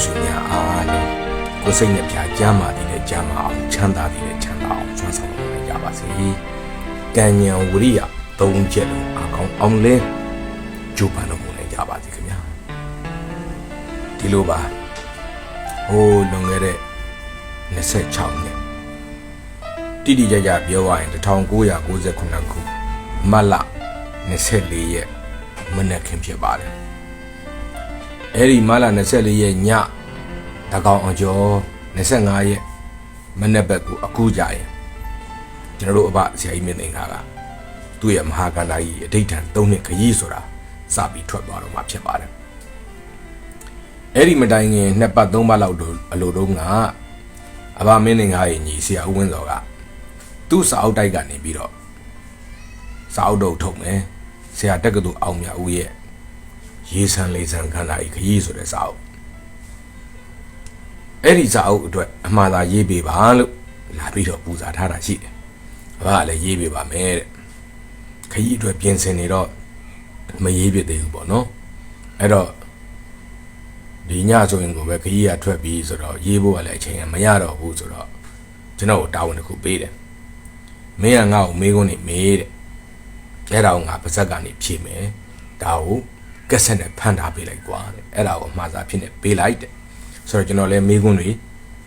ဆွေများအားလုံးကိုယ်စိတ်နှပြကြမ်းမာသည်နဲ့ကြမ်းမာအောင်ချမ်းသာသည်နဲ့ချမ်းသာအောင်ဆွမ်းဆောင်နိုင်ကြပါစေ။ကံဉာဏ်ဝိရိယသုံးချက်လုံးအကောင်းအောင်လင်းကြိုးပမ်းလို့နိုင်ကြပါစေခင်ဗျာ။ဒီလိုပါဟိုလွန်ခဲ့တဲ့26နှစ်တိတိကျကျပြောရရင်1998ခုမတ်လ24ရက်မနက်ခင်းဖြစ်ပါတယ်။အဲဒီမတ်လ24ရက်ညတကောင်အောင်ကျော်25ရက်မနက်ဘက်ကိုအခုကြရင်ကျွန်တော်တို့အဘဆရာကြီးမင်းသိန်းကသူ့ရဲ့မဟာကန္တာကြီးအဋိဌံ3နှစ်ခရီးဆိုတာစပြီးထွက်သွားတော့မှဖြစ်ပါတယ်။အဲဒီမတိုင်ခင်2ပတ်3ပတ်လောက်အလိုတုန်းကအဘမင်းသိန်းရဲ့ညီဆရာဦးဝင်းစောကသူ့စာအုပ်တိုက်ကနေပြီးတော့စာအုပ်တော့ထုတ်မယ်ဆရာတက္ကသိုလ်အောင်မြတ်ဦးရဲ့ရေဆန်လေဆန်ခန္ဓာကြီးခရီးဆိုတဲ့စာအုပ်အဲ့ဒီစာအုပ်အတွက်အမှားသာရေးပေးပါလို့လာပြီးတော့ပူဇော်ထားတာရှိတယ်။ဘာကလည်းရေးပေးပါမယ်တဲ့။ခရီးအတွက်ပြင်ဆင်နေတော့မရေးပြသေးဘူးပေါ့နော်။အဲ့တော့ဒီညဆိုရင်ကိုပဲခရီးကထွက်ပြီးဆိုတော့ရေးဖို့ကလည်းအချိန်ကမရတော့ဘူးဆိုတော့ကျွန်တော်တာဝန်တစ်ခုပေးတယ်။မင်းကငါ့ကိုမေးခွန်းနေမေးတဲ့။အဲ့ဒါကိုငါပါဇက်ကနေဖြေမယ်။ဒါကိုကက်ဆက်နဲ့ဖန်ထားပေးလိုက်ကွာတဲ့။အဲ့ဒါကိုအမှားစာဖြစ်နေပေးလိုက်တဲ့။ဆိုတော့ကျွန်တော်လည်းမေးခွန်းတွေ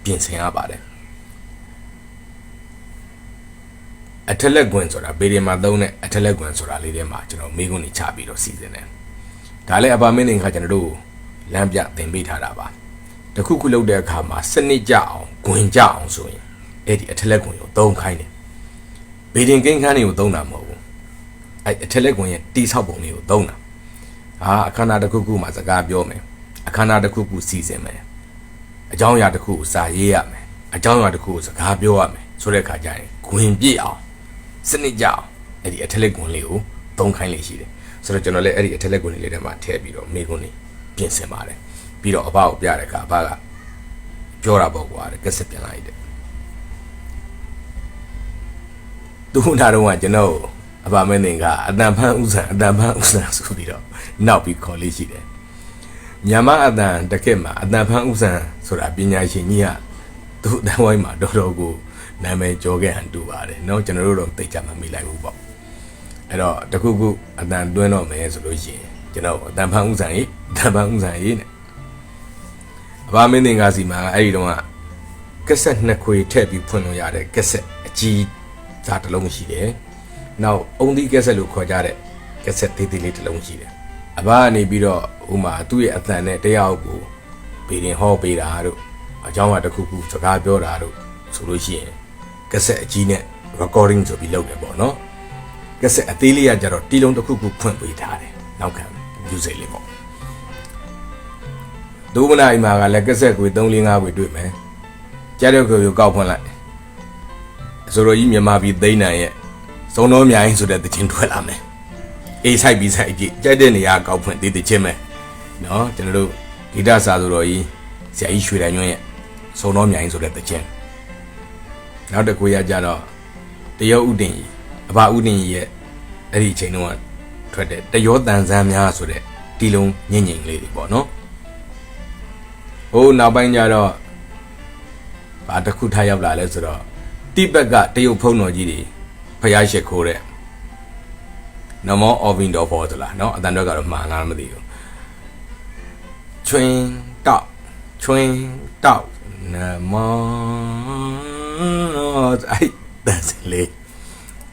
ပြင်ဆင်ရပါတယ်အထက်လက်ကွင်ဆိုတာဘေးဒီမှာသုံးတဲ့အထက်လက်ကွင်ဆိုတာလေးထဲမှာကျွန်တော်မေးခွန်းတွေချပြီးတော့စီစဉ်တယ်ဒါလည်းအပါမင်းနေခါကျွန်တော်တို့လမ်းပြသင်ပေးထားတာပါတခုခုလုပ်တဲ့အခါမှာစနစ်ကြအောင်ဂွင်ကြအောင်ဆိုရင်အဲ့ဒီအထက်လက်ကွင်ကိုသုံးခိုင်းတယ်ဘေးဒီကိန်းခန်းတွေကိုသုံးတာမဟုတ်ဘူးအဲ့အထက်လက်ကွင်ရဲ့တိဆောက်ပုံတွေကိုသုံးတာအခမ်းအနားတစ်ခုခုမှာစကားပြောမယ်အခမ်းအနားတစ်ခုခုစီစဉ်မယ်အကြောင်းအရာတစ်ခုကိုစာရေးရမယ်အကြောင်းအရာတစ်ခုကိုစကားပြောရမယ်ဆိုတဲ့အခါကျရင်ဂွင်ပြည့်အောင်စနစ်ကြအောင်အဲ့ဒီအထက်လက်ကွန်လေးကိုသုံးခိုင်းလေးရှိတယ်ဆိုတော့ကျွန်တော်လည်းအဲ့ဒီအထက်လက်ကွန်လေးထဲမှာထည့်ပြီးတော့မိကွန်းလေးပြင်ဆင်ပါတယ်ပြီးတော့အဘကိုပြတဲ့အခါအဘကပြောတာပေါ့ကွာတဲ့ကက်ဆက်ပြန်လိုက်တယ်သူနာတော့ကကျွန်တော်အဘမင်းတင်ကအတန်ဖန်းဥဆန်ဆိုပြီးတော့နောက်ပြီးခေါ်လေးရှိတယ်မြန်မာအတန်တကက်မှာအတန်ဖန်းဥဆန်ဆိုတာပညာရှင်ကြီးကသူ့အတန်ဝိုင်းမှာတော်တော်ကိုနာမည်ကျော်ခဲ့ဟန်တူပါတယ်เนาะကျွန်တော်တို့တော့သိကြမှမေးလိုက်ဘူးပေါ့အဲ့တော့တခုခုအတန်တွင်းတော့မယ်ဆိုလို့ရှိရင်ကျွန်တော်အတန်ဖန်းဥဆန်ရေးနဲ့အဘမင်းတင်ကစီမှာအဲ့ဒီတော့ကက်ဆက်နှစ်ခွေထည့်ပြီးဖွင့်လို့ရတဲ့ကက်ဆက်အကြီးစားတစ်လုံးရှိတယ်နောက်အုံသီးကက်ဆက်လို့ခေါ်ကြတဲ့ကက်ဆက်သေးသေးလေးတစ်လုံးရှိတယ်အဘကနေပြီးတော့ဟိုမှာသူ့ရဲ့အတန်နဲ့တရားကိုဗီရင်ဟောပေးတာတို့အကြောင်းအရာတစ်ခုခုစကားပြောတာတို့ဆိုလို့ရှိရင်ကက်ဆက်အကြီးနဲ့ recording ဆိုပြီးလုပ်တယ်ပေါ့နော်ကက်ဆက်အသေးလေးကကြတော့တီလုံးတစ်ခုခုဖွင့်ပေးထားတယ်နောက်ခံ music လေးပေါ့ဒုမနာအိမ်မှာကလည်းကက်ဆက်ကို3-4-5ကိုတွေ့မယ်ကြားတဲ့ကိုကောက်ဖွင့်လိုက်ဆိုတော့ကြီးမြန်မာပြည်သိန်းနိုင်ရဲ့စုံတော်မြိုင်ဆိုတဲ့သချင်းထွက်လာမယ်အေးဆိုင်ပြီးဆိုင်ကြည့်ကြိုက်တဲ့နေရာကောက်ဖွင့်သေးချင်းပဲနော်ကျွန်တော်တို့ဂီတစာဆိုတော့ကြီးဆရာကြီးရွှေတိုင်ညွန့်ရဲ့စုံတော်မြိုင်ဆိုတဲ့သချင်းနောက်တစ်ခုရကြတော့တရောဥတင်ကြီးအဘဥတင်ကြီးရဲ့အဲ့ဒီအချိန်တုန်းကထွက်တဲ့တရောတန်ဆန်းများဆိုတဲ့တီလုံးညင်ညင်လေးတွေပေါ့နော်ဟိုနောက်ပိုင်းကျတော့ဘာတစ်ခုထားရောက်လာလဲဆိုတော့တိဘက်ကတရုတ်ဖုံးတော်ကြီးတွေဖျားရှိခိုးတဲ့နမောအော်ဗင်တော်ဖော်သလားเนาะအတန်တော့ကတော့မှားလားမသိဘူးချွင်းတောက်နမောအဲ့တန်စင်လေး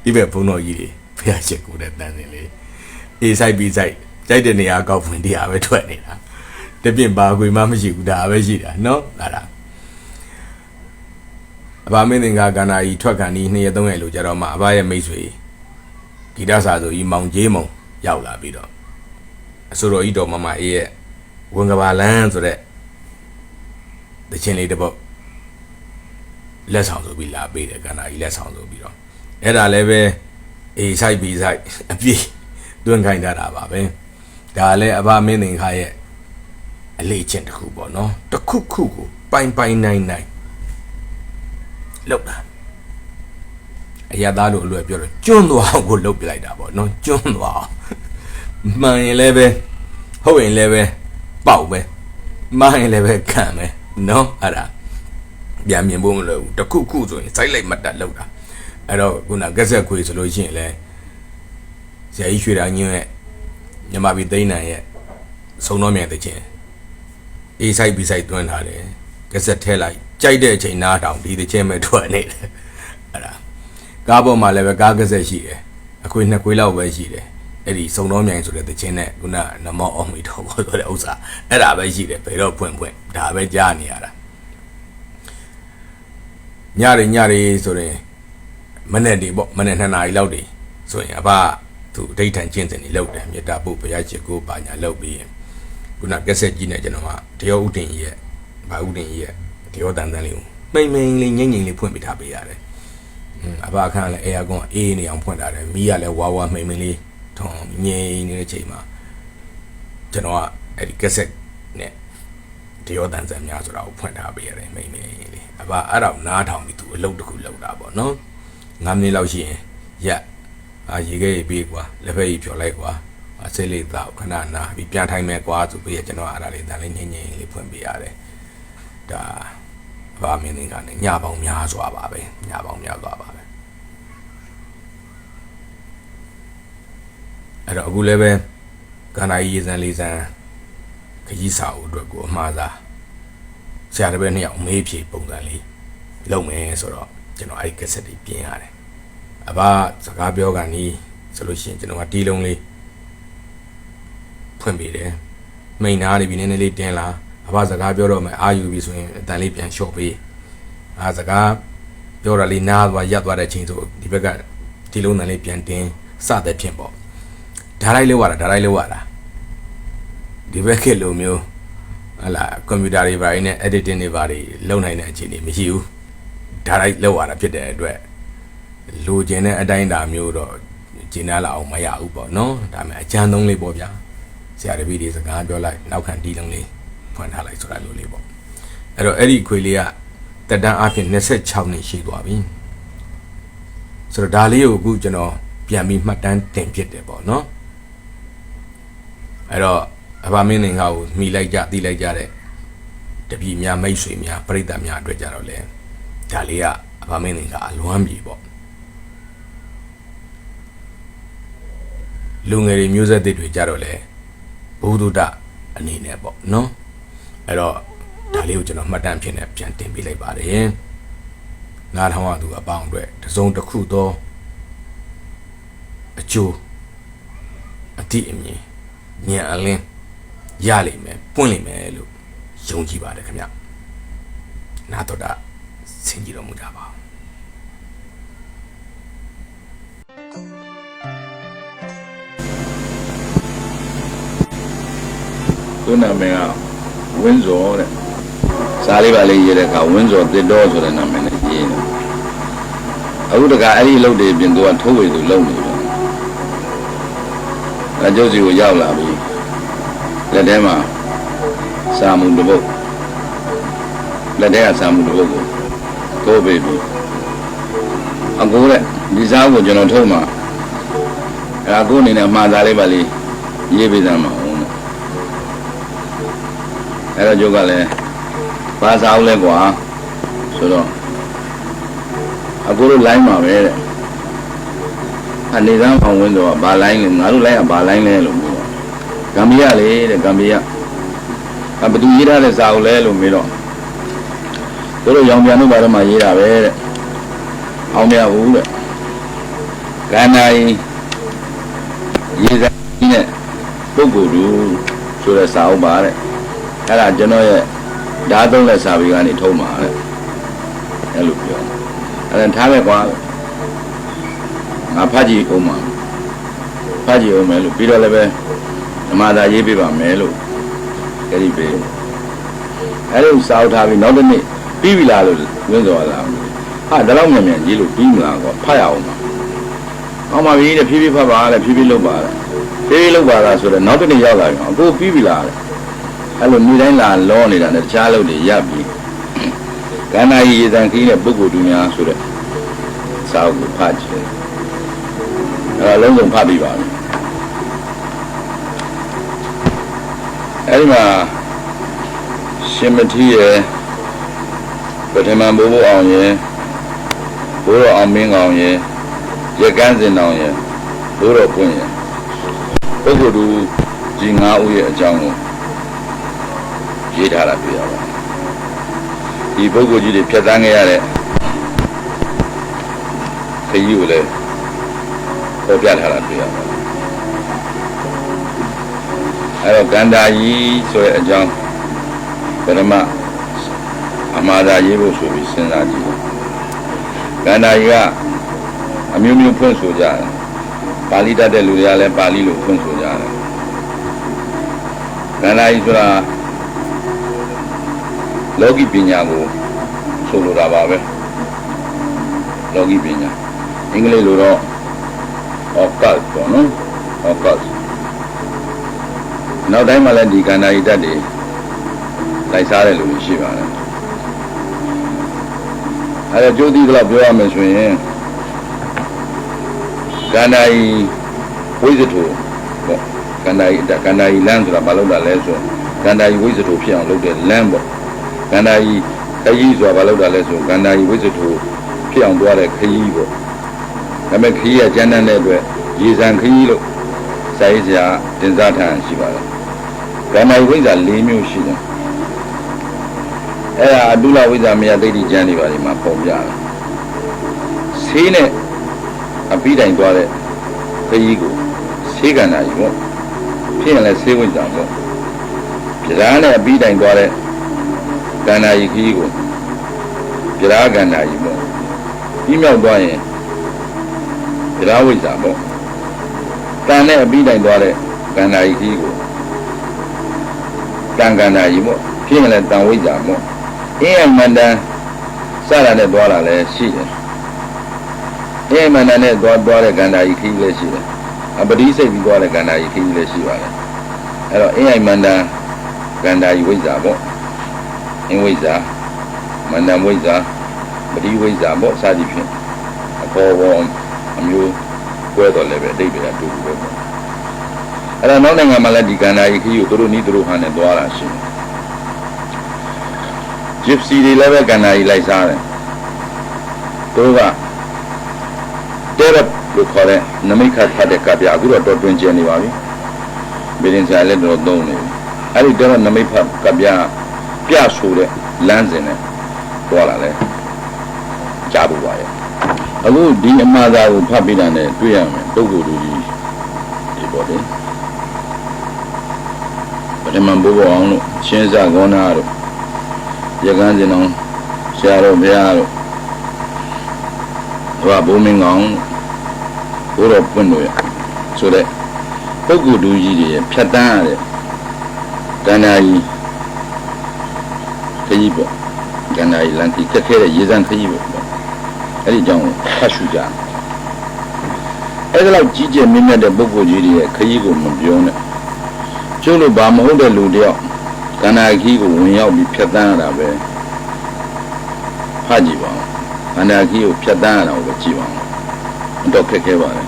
ဒီဘက်ဘုံတော်ကြီးတွေဖျားရှိခိုးတဲ့တန်စင်လေးအေးဆိုင်ပြီးဆိုင်ကြိုက်တဲ့နေရာကောက်ဖွင့်တရားပဲထွက်နေတာတပြင်းပါခွေမှမရှိဘူးဒါပဲရှိတာเนาะဒါအဘမင်းသင်္ကာကန္နာကြီးထွက်ခံဒီ2ရက်3ရက်လို့ကြတော့မှအဘရဲ့မိတ်ဆွေဂီတစာဆိုကြီးမောင်ကြီးမုံရောက်လာပြီးတော့အစိုးရကြီးတော်မမအေးရဲ့ဝင်ကဘာလန်းဆိုတဲ့တချင်းလေးတစ်ပုတ်လက်ဆောင်ဆိုပြီးလာပေးတယ်ကန္နာကြီးလက်ဆောင်ဆိုပြီးတော့အဲ့ဒါလည်းပဲအေးဆိုင်ပြီးဆိုင်အပြည့်တွန်းခိုင်းတာပါပဲဒါလည်းအဘမင်းသင်္ကာရဲ့အလေးချင်းတစ်ခုပေါ့နော်တစ်ခုခုကိုပိုင်နိုင်လောက်တာအရသားလို့အလွယ်ပြောတော့ကျွန်းသွားအောင်ကိုလှုပ်ပြလိုက်တာပေါ့နော်ကျွန်းသွားအောင်မှန်ရင်လည်းပဲဟုတ်ရင်လည်းပဲပေါက်ပဲ မိုင်းလည်းပဲခံမယ်နော်အဲ့ဒါပြန်မြင်ဖို့မလိုဘူးတခုခုဆိုရင်စိုက်လိုက်မှတ်တက်လောက်တာအဲ့တော့ခုနကက်ဆက်ခွေဆိုလို့ရှိရင်လည်းဆရာကြီးရွှေတာညွန့်ရဲ့မြန်မာပြည်သိန်းနံရဲ့စုံတော်မြန်တဲ့ချင်းအေးဆိုင်ပြီးဆိုင်တွန်းထားတယ်ကက်ဆက်ထဲလိုက်ကြိုက်တဲ့အချိန်နားတောင်ဒီတဲ့ချင်းပဲထွက်နေတယ်အဲ့ဒါကားပေါ်မှာလည်းပဲကားကက်ဆက်ရှိတယ်အခွေနှစ်ခွေလောက်ပဲရှိတယ်အဲ့ဒီစုံတော်မြန်ဆိုတဲ့တချင်းနဲ့ခုနနမောအောင်မီတော်ပေါ်ဆိုတဲ့ဥစ္စာအဲ့ဒါပဲရှိတယ်ဘယ်တော့ဖွင့်ဒါပဲကြားနေရတာညရီဆိုရင်မနေ့ဒီပေါ့မနေ့2နာရီလောက်တွေဆိုရင်အဘသူအဋိဌံကျင့်စဉ်တွေလုပ်တယ်မေတ္တာပို့ဘုရားရှိခိုးပါညာလုပ်ပြီးရင်ခုနကက်ဆက်ကြီးနဲ့ကျွန်တော်ကတရားဥတင်ကြီးရဲ့ဘာဥတင်ကြီးရဲ့တရားတန်လေးကိုမိန်လေးငိမ့်လေးဖွင့်ပေးထားပေးရတယ်အဘအခန်းလည်းအေယာကွန်အေးနေအောင်ဖွင့်ထားတယ်မီးကလည်းဝါမိန်လေးထုံငိမ့်နေတဲ့ချိန်မှာကျွန်တော်ကအဲ့ဒီကက်ဆက်နဲ့တရားတန်များဆိုတာကိုဖွင့်ထားပေးရတယ်မိန်လေးအဘအဲ့ဒါနားထောင်ပြီးသူအလုပ်တစ်ခုလုပ်တာပေါ့နော်9မိနစ်လောက်ရှိရင်ရက်ရေခဲပြေးကွာလက်ဖက်ကြီးဖြော်လိုက်ကွာစိတ်လေးတော့ခဏနာပြီးပြန်ထိုင်မယ်ကွာဆိုပြီးကျွန်တော်အဲ့ဒါလေးတန်လေးငိမ့်လေးဖွင့်ပေးရတယ်ဒါဘာမင်းတွေကလည်းညပေါင်းများစွာပါပဲညပေါင်းများစွာပါပဲအဲ့တော့အခုလည်းပဲကန္နာကြီးရေစံလေးစံခကြီးစာအုပ်အတွက်ကိုအမှားစားဆရာတပည့်နှစ်ယောက်မေးဖြေပုံစံလေးလုပ်မယ်ဆိုတော့ကျွန်တော်အဲ့ဒီကက်ဆက်တွေပြင်ရတယ်အဘစကားပြောကနေဆိုလို့ရှိရင်ကျွန်တော်ကတီးလုံးလေးဖွင့်ပေးတယ်မိန်နာနေပြီနည်းနည်းလေးတင်းလာအဘစကားပြောတော့မှအာယူပြီဆိုရင်အတန်လေးပြန်လျှော့ပေးစကားပြောတာလေးနားသွားရပ်သွားတဲ့ချိန်ဆိုဒီဘက်ကတီးလုံးတန်လေးပြန်တင်းစတဲ့ဖြစ်ပေါ့ဓာတ်လိုက်လောက်ရတာဒီဘက်ကလိုမျိုးဟလာကွန်ပျူတာတွေပါနေ editing တွေပါတွေလုပ်နိုင်တဲ့အခြေအနေမရှိဘူးဓာတ်လိုက်လောက်ရတာဖြစ်တဲ့အတွက်လိုချင်တဲ့အတိုင်းတာမျိုးတော့ကျင်းနာလာအောင်မရဘူးပေါ့နော်ဒါပေမဲ့အကျဉ်းသုံးလေးပေါ့ဗျာဆရာတပည့်တွေစကားပြောလိုက်နောက်ခံတီးလုံးလေးဖွင့်ထားလိုက်ဆိုတာလိုလေးပေါ့အဲ့တော့အဲ့ဒီခွေလေးကတက်တန်းအဖြစ်26နှစ်ရှိသွားပြီဆိုတော့ဒါလေးကိုအခုကျွန်တော်ပြန်ပြီးမှတ်တမ်းတင်ဖြစ်တယ်ပေါ့နော်အဲ့တော့အဘမင်းငင်ကကိုမိလိုက်ကြတီးလိုက်ကြတဲ့တပည့်များမိတ်ဆွေများပရိသတ်များအတွက်ကြတော့လေဒါလေးကအဘမင်းငင်ကအလွမ်းပြီပေါ့လူငယ်တွေမျိုးဆက်တွေကြတော့လေဘုဒ္ဓတအနေနဲ့ပေါ့နော်အဲ့တော့ဒါလေးကိုကျွန်တော်မှတ်တမ်းဖြစ်နေပြန်တင်ပေးလိုက်ပါတယ်နားထောင်ရသူအပေါင်းအတွက်တစုံတစ်ခုသောအကျိုးအတိအမြင်ဉာဏ်အလင်းရလိမ့်မယ်ပွင့်လိမ့်မယ်လို့ယုံကြည်ပါတယ်ခင်ဗျနာတော်တာဆင်ကြည်တော်မူကြပါသူနာမည်ကဝင်းစောတဲ့စားလေးပါလေးရေးတဲ့အခါဝင်းစောတစ်တော်ဆိုတဲ့နာမည်နဲ့ရေးတယ်အခုတကအဲ့ဒီလုပ်တွေပြင်သူကထိုးဝေသူလုပ်နေတယ်အကျိုးစီကိုရောက်လာပြီလက်ထဲမှာစာမှုတစ်ပုဒ်လက်ထဲကစာမှုတစ်ပုဒ်ကိုထိုးပေးပြီအကိုတဲ့ဒီစားကိုကျွန်တော်ထုတ်မှာအကိုအနေနဲ့အမှားစားလေးပါလေးရေးပေးစမ်းပါအဲ့တော့ကျုပ်ကလည်းဘာသာအောင်လဲကွာဆိုတော့အကိုတို့လိုင်းပါပဲတဲ့အနေသားအောင်ဝင်တော့ဘာလိုင်းလဲငါတို့လိုင်းကဘာလိုင်းလဲလို့ပြောဂမ်ဘီယာလေတဲ့ဂမ်ဘီယာဘယ်သူရေးထားတဲ့စာအုပ်လဲလို့မေးတော့တို့ရောင်ပြန်တို့ဘာတော့မှရေးတာပဲတဲ့အောင်မြဘူးတဲ့ကန္နာကြီးရေးစားနဲ့ပုဂ္ဂိုလ်သူဆိုတဲ့စာအုပ်ပါတဲ့အဲ့ဒါကျွန်တော်ရဲ့ဓာတ်သုံးလက်စာပေကနေထုံးပါတဲ့အဲ့လိုပြောအဲ့ဒါထားပဲကွာငါဖတ်ကြည့်အောင်ပါဖတ်ကြည့်အောင်မယ်လို့ပြီးတော့လည်းပဲဓမ္မသာရေးပေးပါမယ်လို့အဲ့ဒီပဲအဲ့လိုစာအုပ်ထားပြီးနောက်တစ်နေ့ပြီးပြီလားလို့ဝင်းစော်လာဟာဒါတော့မြန်မြန်ရေးလို့ပြီးမလားကွာဖတ်ရအောင်ပါအောင်ပါပြီတဲ့ဖြည်းဖြည်းဖတ်ပါတဲ့ဖြည်းဖြည်းလုပ်ပါတဲ့ဖြည်းဖြည်းလုပ်ပါလားဆိုတော့နောက်တစ်နေ့ရောက်လာပြီအခုပြီးပြီလားတဲ့အဲ့လိုနေတိုင်းလာလောနေတာနဲ့တခြားလုပ်တွေရပ်ပြီးကန္နာကြီးရေတံခီးတဲ့ပုဂ္ဂိုလ်သူများဆိုတဲ့စာအုပ်ကိုဖတ်ကြည့်အဲ့လုံးစုံဖတ်ပြီးပါပြီအဲ့ဒီမှာ ရှင်မထီးရဲ့ပထမဘိုးဘိုးအောင်ရဲ့ဘိုးတော်အောင်မင်းကောင်ရဲ့ရကန်းစင်အောင်ရဲ့ဘိုးတော်ပွင့်ရဲ့ပုဂ္ဂိုလ်သူကြီး၅ဦးရဲ့အကြောင်းကိုရေးထားတာတွေ့ရပါတယ်ဒီပုဂ္ဂိုလ်ကြီးတွေဖြတ်သန်းခဲ့ရတဲ့ခရီးကိုလည်းပေါ်ပြထားတာတွေ့ရပါတယ်အဲ့တော့ကန္တာကြီးဆိုတဲ့အကြောင်းပရမအမှားသာရေးဖို့ဆိုပြီးစဉ်းစားကြည့်ကန္တာကြီးကအမျိုးမျိုးဖွင့်ဆိုကြတယ်ပါဠိတတ်တဲ့လူတွေကလည်းပါဠိလိုဖွင့်ဆိုကြတယ်ကန္တာကြီးဆိုတာလောကီပညာကိုဆိုလိုတာပါပဲလောကီပညာအင်္ဂလိပ်လိုတော့ occult ပေါ့နော် occult နောက်တိုင်းမှာလည်းဒီကန္တာကြီးတတ်တွေလိုက်စားတဲ့လူတွေရှိပါတယ်အဲ့ဒါကြိုးသီးကတော့ပြောရမယ်ဆိုရင်ကန္တာကြီးဝိဇ္ဇတူပေါ့ကန္တာကြီးလမ်းဆိုတာဘာလို့တာလဲဆိုကန္တာကြီးဝိဇ္ဇတူဖြစ်အောင်လုပ်တဲ့လမ်းပေါ့ကန္တာကြီးခရီးဆိုတာဘာလို့တာလဲဆိုကန္တာကြီးဝိဇ္ဇတူဖြစ်အောင်သွားတဲ့ခရီးပေါ့ဒါပေမဲ့ခရီးကကျန်းတဲ့အတွက်ရေစံခရီးလို့စာရေးဆရာတင်စားထားရှိပါတယ်ကန္တာကြီးဝိဇ္ဇာ၄မျိုးရှိတယ်အဲ့ဒါအတုလဝိဇ္ဇာမယသိတိကျမ်းတွေပါဒီမှာပုံပြတယ်ဆေးနဲ့အပိတိုင်သွားတဲ့ခရီးကိုဆေးကန္တာကြီးပေါ့ဖြစ်ရင်လည်းဆေးဝိဇ္ဇာပေါ့ပြဓာနဲ့အပိတိုင်သွားတဲ့ကန္တာကြီးခရီးကိုပြဓာကန္တာကြီးပေါ့ပြီးမြောက်သွားရင်ပြဓာဝိဇ္ဇာပေါ့တန်နဲ့အပိတိုင်သွားတဲ့ကန္တာကြီးခရီးကိုတန်ကန္တာကြီးပေါ့ဖြစ်ရင်လည်းတန်ဝိဇ္ဇာပေါ့အင်းအမှန်တန်စတာနဲ့သွားတာလည်းရှိတယ်အင်းအမှန်တန်နဲ့သွားတဲ့ကန္တာကြီးခရီးလည်းရှိတယ်အပတိစိတ်ပြီးသွားတဲ့ကန္တာကြီးခရီးလည်းရှိပါတယ်အဲ့တော့အင်းအမှန်တန်ကန္တာကြီးဝိဇ္ဇာပေါ့အင်းဝိဇ္ဇာမန္တန်ဝိဇ္ဇာပတိဝိဇ္ဇာပေါ့စသည်ဖြင့်အခေါ်ပေါ်အမျိုးကွဲတော်လည်းပဲအတိတ်ပဲအတူတူပဲပေါ့အဲ့တော့နောက်နိုင်ငံမှာလည်းဒီကန္တာကြီးခရီးကိုသူတို့နီးသူတို့ဟန်နဲ့သွားတာရှိတယ်ဂျစ်စီတွေလည်းပဲကန္နာကြီးလိုက်စားတယ်သူကတဲရလို့ခေါ်တဲ့နမိတ်ခတ်ဖတ်တဲ့ကပြအခုတော့တော်တွင်ကျနေပါပြီဘယ်ရင်စားလဲတော့သုံးနေပြီအဲ့ဒီတဲရနမိတ်ဖတ်ကပြပြဆိုတဲ့လမ်းစဉ်နဲ့သွားလာလဲကြားဖို့ပါရဲ့အခုဒီအမှားသားကိုဖတ်ပြီးတာနဲ့တွေ့ရမယ်ပုဂ္ဂိုလ်လူကြီးဒီပေါ်တယ်ပထမဘိုးဘောအောင်လို့ရှင်းစားကောနာတို့ရကန်းစင်အောင်ဆရာတော်ဘုရားတို့ဘာဘုံမင်းကောင်ဘိုးတော်ပွင့်တို့ရဆိုတဲ့ပုဂ္ဂိုလ်လူကြီးတွေဖြတ်တန်းရတဲ့ကန္နာကြီးခရီးပေါ့ကန္နာကြီးလမ်းကြီးခက်ခဲတဲ့ရေစံခရီးပေါ့အဲ့ဒီကြောင့်ဖတ်ရှုကြအဲ့ဒါလောက်ကြီးကျယ်မြင့်မြတ်တဲ့ပုဂ္ဂိုလ်ကြီးတွေရဲ့ခရီးကိုမပြောနဲ့ကျို့လိုဘာမဟုတ်တဲ့လူတယောက်ကန္နာကြီးကိုဝင်ရောက်ပြီးဖြတ်တန်းရတာပဲဖတ်ကြည့်ပါဦးကန္နာကြီးကိုဖြတ်တန်းရတာကိုပဲကြည့်ပါဦးတော့ခက်ခဲပါလေ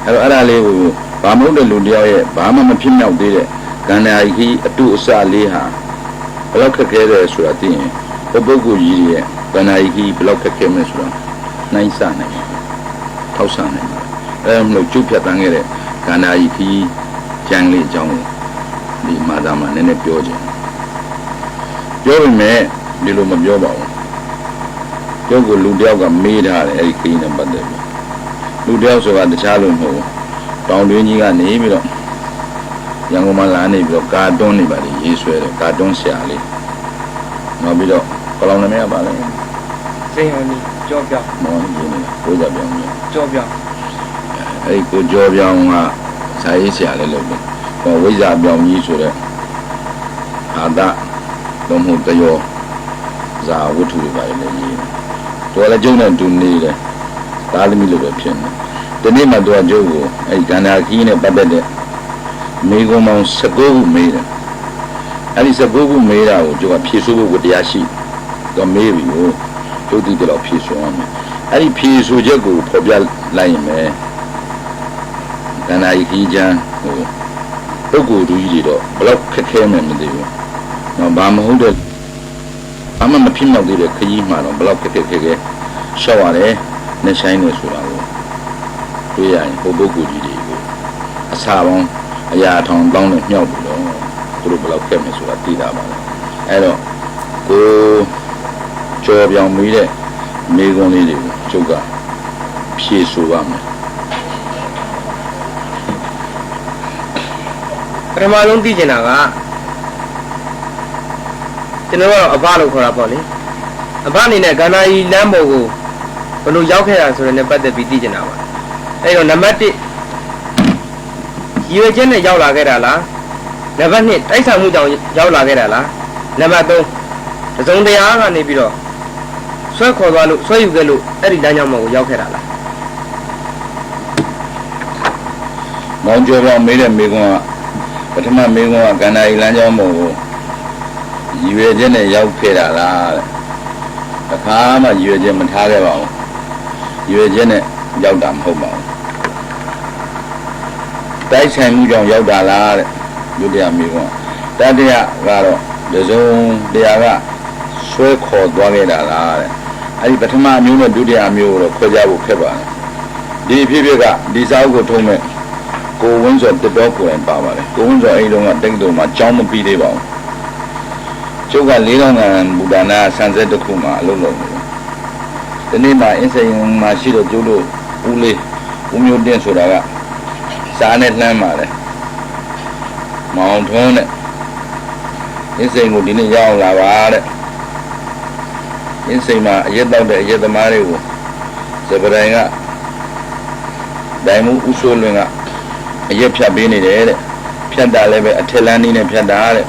အဲ့တော့အဲ့ဒါလေးကိုဘာမဟုတ်တဲ့လူတယောက်ရဲ့ဘာမှမဖြစ်မြောက်သေးတဲ့ကန္နာကြီးအတုအစလေးဟာဘယ်လောက်ခက်ခဲတယ်ဆိုတာသိရင်ပုဂ္ဂိုလ်ကြီးရဲ့ကန္နာကြီးဘယ်လောက်ခက်ခဲမလဲဆိုတာနိုင်စနိုင်ထောက်ဆနိုင်အဲ့လိုကျုပ်ဖြတ်တန်းခဲ့တဲ့ကန္နာကြီးကျန်လေးအကြောင်းဒီမာသာမှာနည်းနည်းပြောခြင်းပြောပေမဲ့ဒီလိုမပြောပါဘူးကျုပ်ကလူတယောက်ကမေးထားတယ်အဲ့ဒီခရီးနဲ့ပတ်သက်ပြီးလူတယောက်ဆိုတာတခြားလို့မဟုတ်ဘူးတောင်တွင်းကြီးကနေပြီးတော့ရန်ကုန်မှာလာနေပြီးတော့ကာတွန်းနေပါလေရေးဆွဲတယ်ကာတွန်းဆရာလေးနောက်ပြီးတော့ကလောင်နမရပါလဲစိန်အောင်ကြီးကြောပြောင်းမော်ရင်းနေကိုကြပြောင်းကြီးကြောပြောင်းအဲ့ဒီကိုကြောပြောင်းကဇာရေးဆရာလေးလုပ်တယ်ဟောဝိဇ္ဇာပြောင်းကြီးဆိုတဲ့အာဒလုံးမှုတယောဇာဝတ္ထုတွေပါလေရေးတော်လည်းကျုံနဲ့တူနေတယ်သားသမီးလိုပဲဖြစ်နေဒီနေ့မှတော့ကျုပ်ကိုအဲ့ဒီကန္နာကြီးနဲ့ပတ်သက်တဲ့မိဂုံမောင်19ခုမေးတယ်အဲ့ဒီ19ခုမေးတာကိုကျုပ်ကဖြေဆိုဖို့တရားရှိတော့မေးပြီကိုကျုပ်ဒီတော့ဖြေဆိုရမယ်အဲ့ဒီဖြေဆိုချက်ကိုဖော်ပြလိုက်ရင်ပဲကန္နာကြီးကျမ်းဟိုပုဂ္ဂိုလ်တူကြီးတွေတော့ဘယ်တော့ခက်ခဲမယ်မသိဘူး။နော်ဘာမဟုတ်တဲ့ ဘာမှမဖြစ်တော့သေးတဲ့ခကြီးမှတော့ဘလောက်ခက်ခဲရှောက်ရတယ်နဲ့ဆိုင်နေဆိုတာကိုတွေ့ရရင်ဟိုပုဂ္ဂိုလ်ကြီးတွေကိုအစာပေါင်းအရာထောင်တောင်းနဲ့မြောက်ပြီးတော့သူတို့ဘလောက်ခက်မယ်ဆိုတာသိတာပါလေအဲ့တော့ကိုကြော်ပြောင်ပြီးတဲ့မိကုံးလေးတွေကိုကျုပ်ကဖြည့်ဆိုပါမယ်ပထမဆုံးသိချင်တာကကျွန်တော်ကတော့အဘလို့ခေါ်တာပေါ့လေအဘအနေနဲ့ကန္နာကြီးလမ်းပေါ်ကိုဘယ်လိုရောက်ခဲ့တာဆိုတဲ့နဲ့ပတ်သက်ပြီးသိချင်တာပါအဲ့တော့နံပါတ်1ရွေချက်နဲ့ရောက်လာခဲ့တာလားနံပါတ်2တိုက်ဆိုင်မှုကြောင့်ရောက်လာခဲ့တာလားနံပါတ်3တစုံတရာကနေပြီးတော့ဆွဲခေါ်သွားလို့ဆွဲယူခဲ့လို့အဲ့ဒီလမ်းကြောင်းမှာကိုရောက်ခဲ့တာလားမောင်ကျော်ပြောင်းမေးတဲ့မိကုံးကပထမမိကုံးကကန္နာရီလမ်းကြောင်းပေါ်ကိုရွေချက်နဲ့ရောက်ခဲ့တာလားတဲ့တခါမှရွေချက်မထားခဲ့ပါဘူးရွေချက်နဲ့ရောက်တာမဟုတ်ပါဘူးတိုက်ဆိုင်မှုကြောင့်ရောက်တာလားတဲ့ဒုတိယမိကုံးတတိယကတော့တစုံတရားကဆွဲခေါ်သွားခဲ့တာလားတဲ့အဲ့ဒီပထမမျိုးနဲ့ဒုတိယမျိုးကိုတော့ခွဲခြားဖို့ခက်ပါတယ်ဒီဖြစ်ဖြစ်ကဒီစာအုပ်ကိုထုံးမဲ့ကိုဝင်းစောတတော်ကိုယ်တိုင်ပါပါတယ်ကိုဝင်းစောအိမ်လုံးကတိတ်တုံမှာကြောင်းမပြီးသေးပါဘူးကျုပ်က4000ခန်းဘူဒါနာဆန်ဆက်တစ်ခုမှာအလုပ်လုပ်နေတယ်ဒီနေ့မှာအင်းစိန်မှာရှိတဲ့ကျိုးလို့ဦးလေးဦးမျိုးတင်ဆိုတာကစားနဲ့လှမ်းပါတယ်မောင်ထွန်းနဲ့အင်းစိန်ကိုဒီနေ့ရောက်လာပါတဲ့အင်းစိန်မှာအရက်တော့တဲ့အရက်သမားတွေကိုစပရိုင်ကဒိုင်မှုဦးစိုးလွင်ကအရက်ဖြတ်ပေးနေတယ်တဲ့ဖြတ်တာလည်းပဲအထက်လန်းနည်းနဲ့ဖြတ်တာတဲ့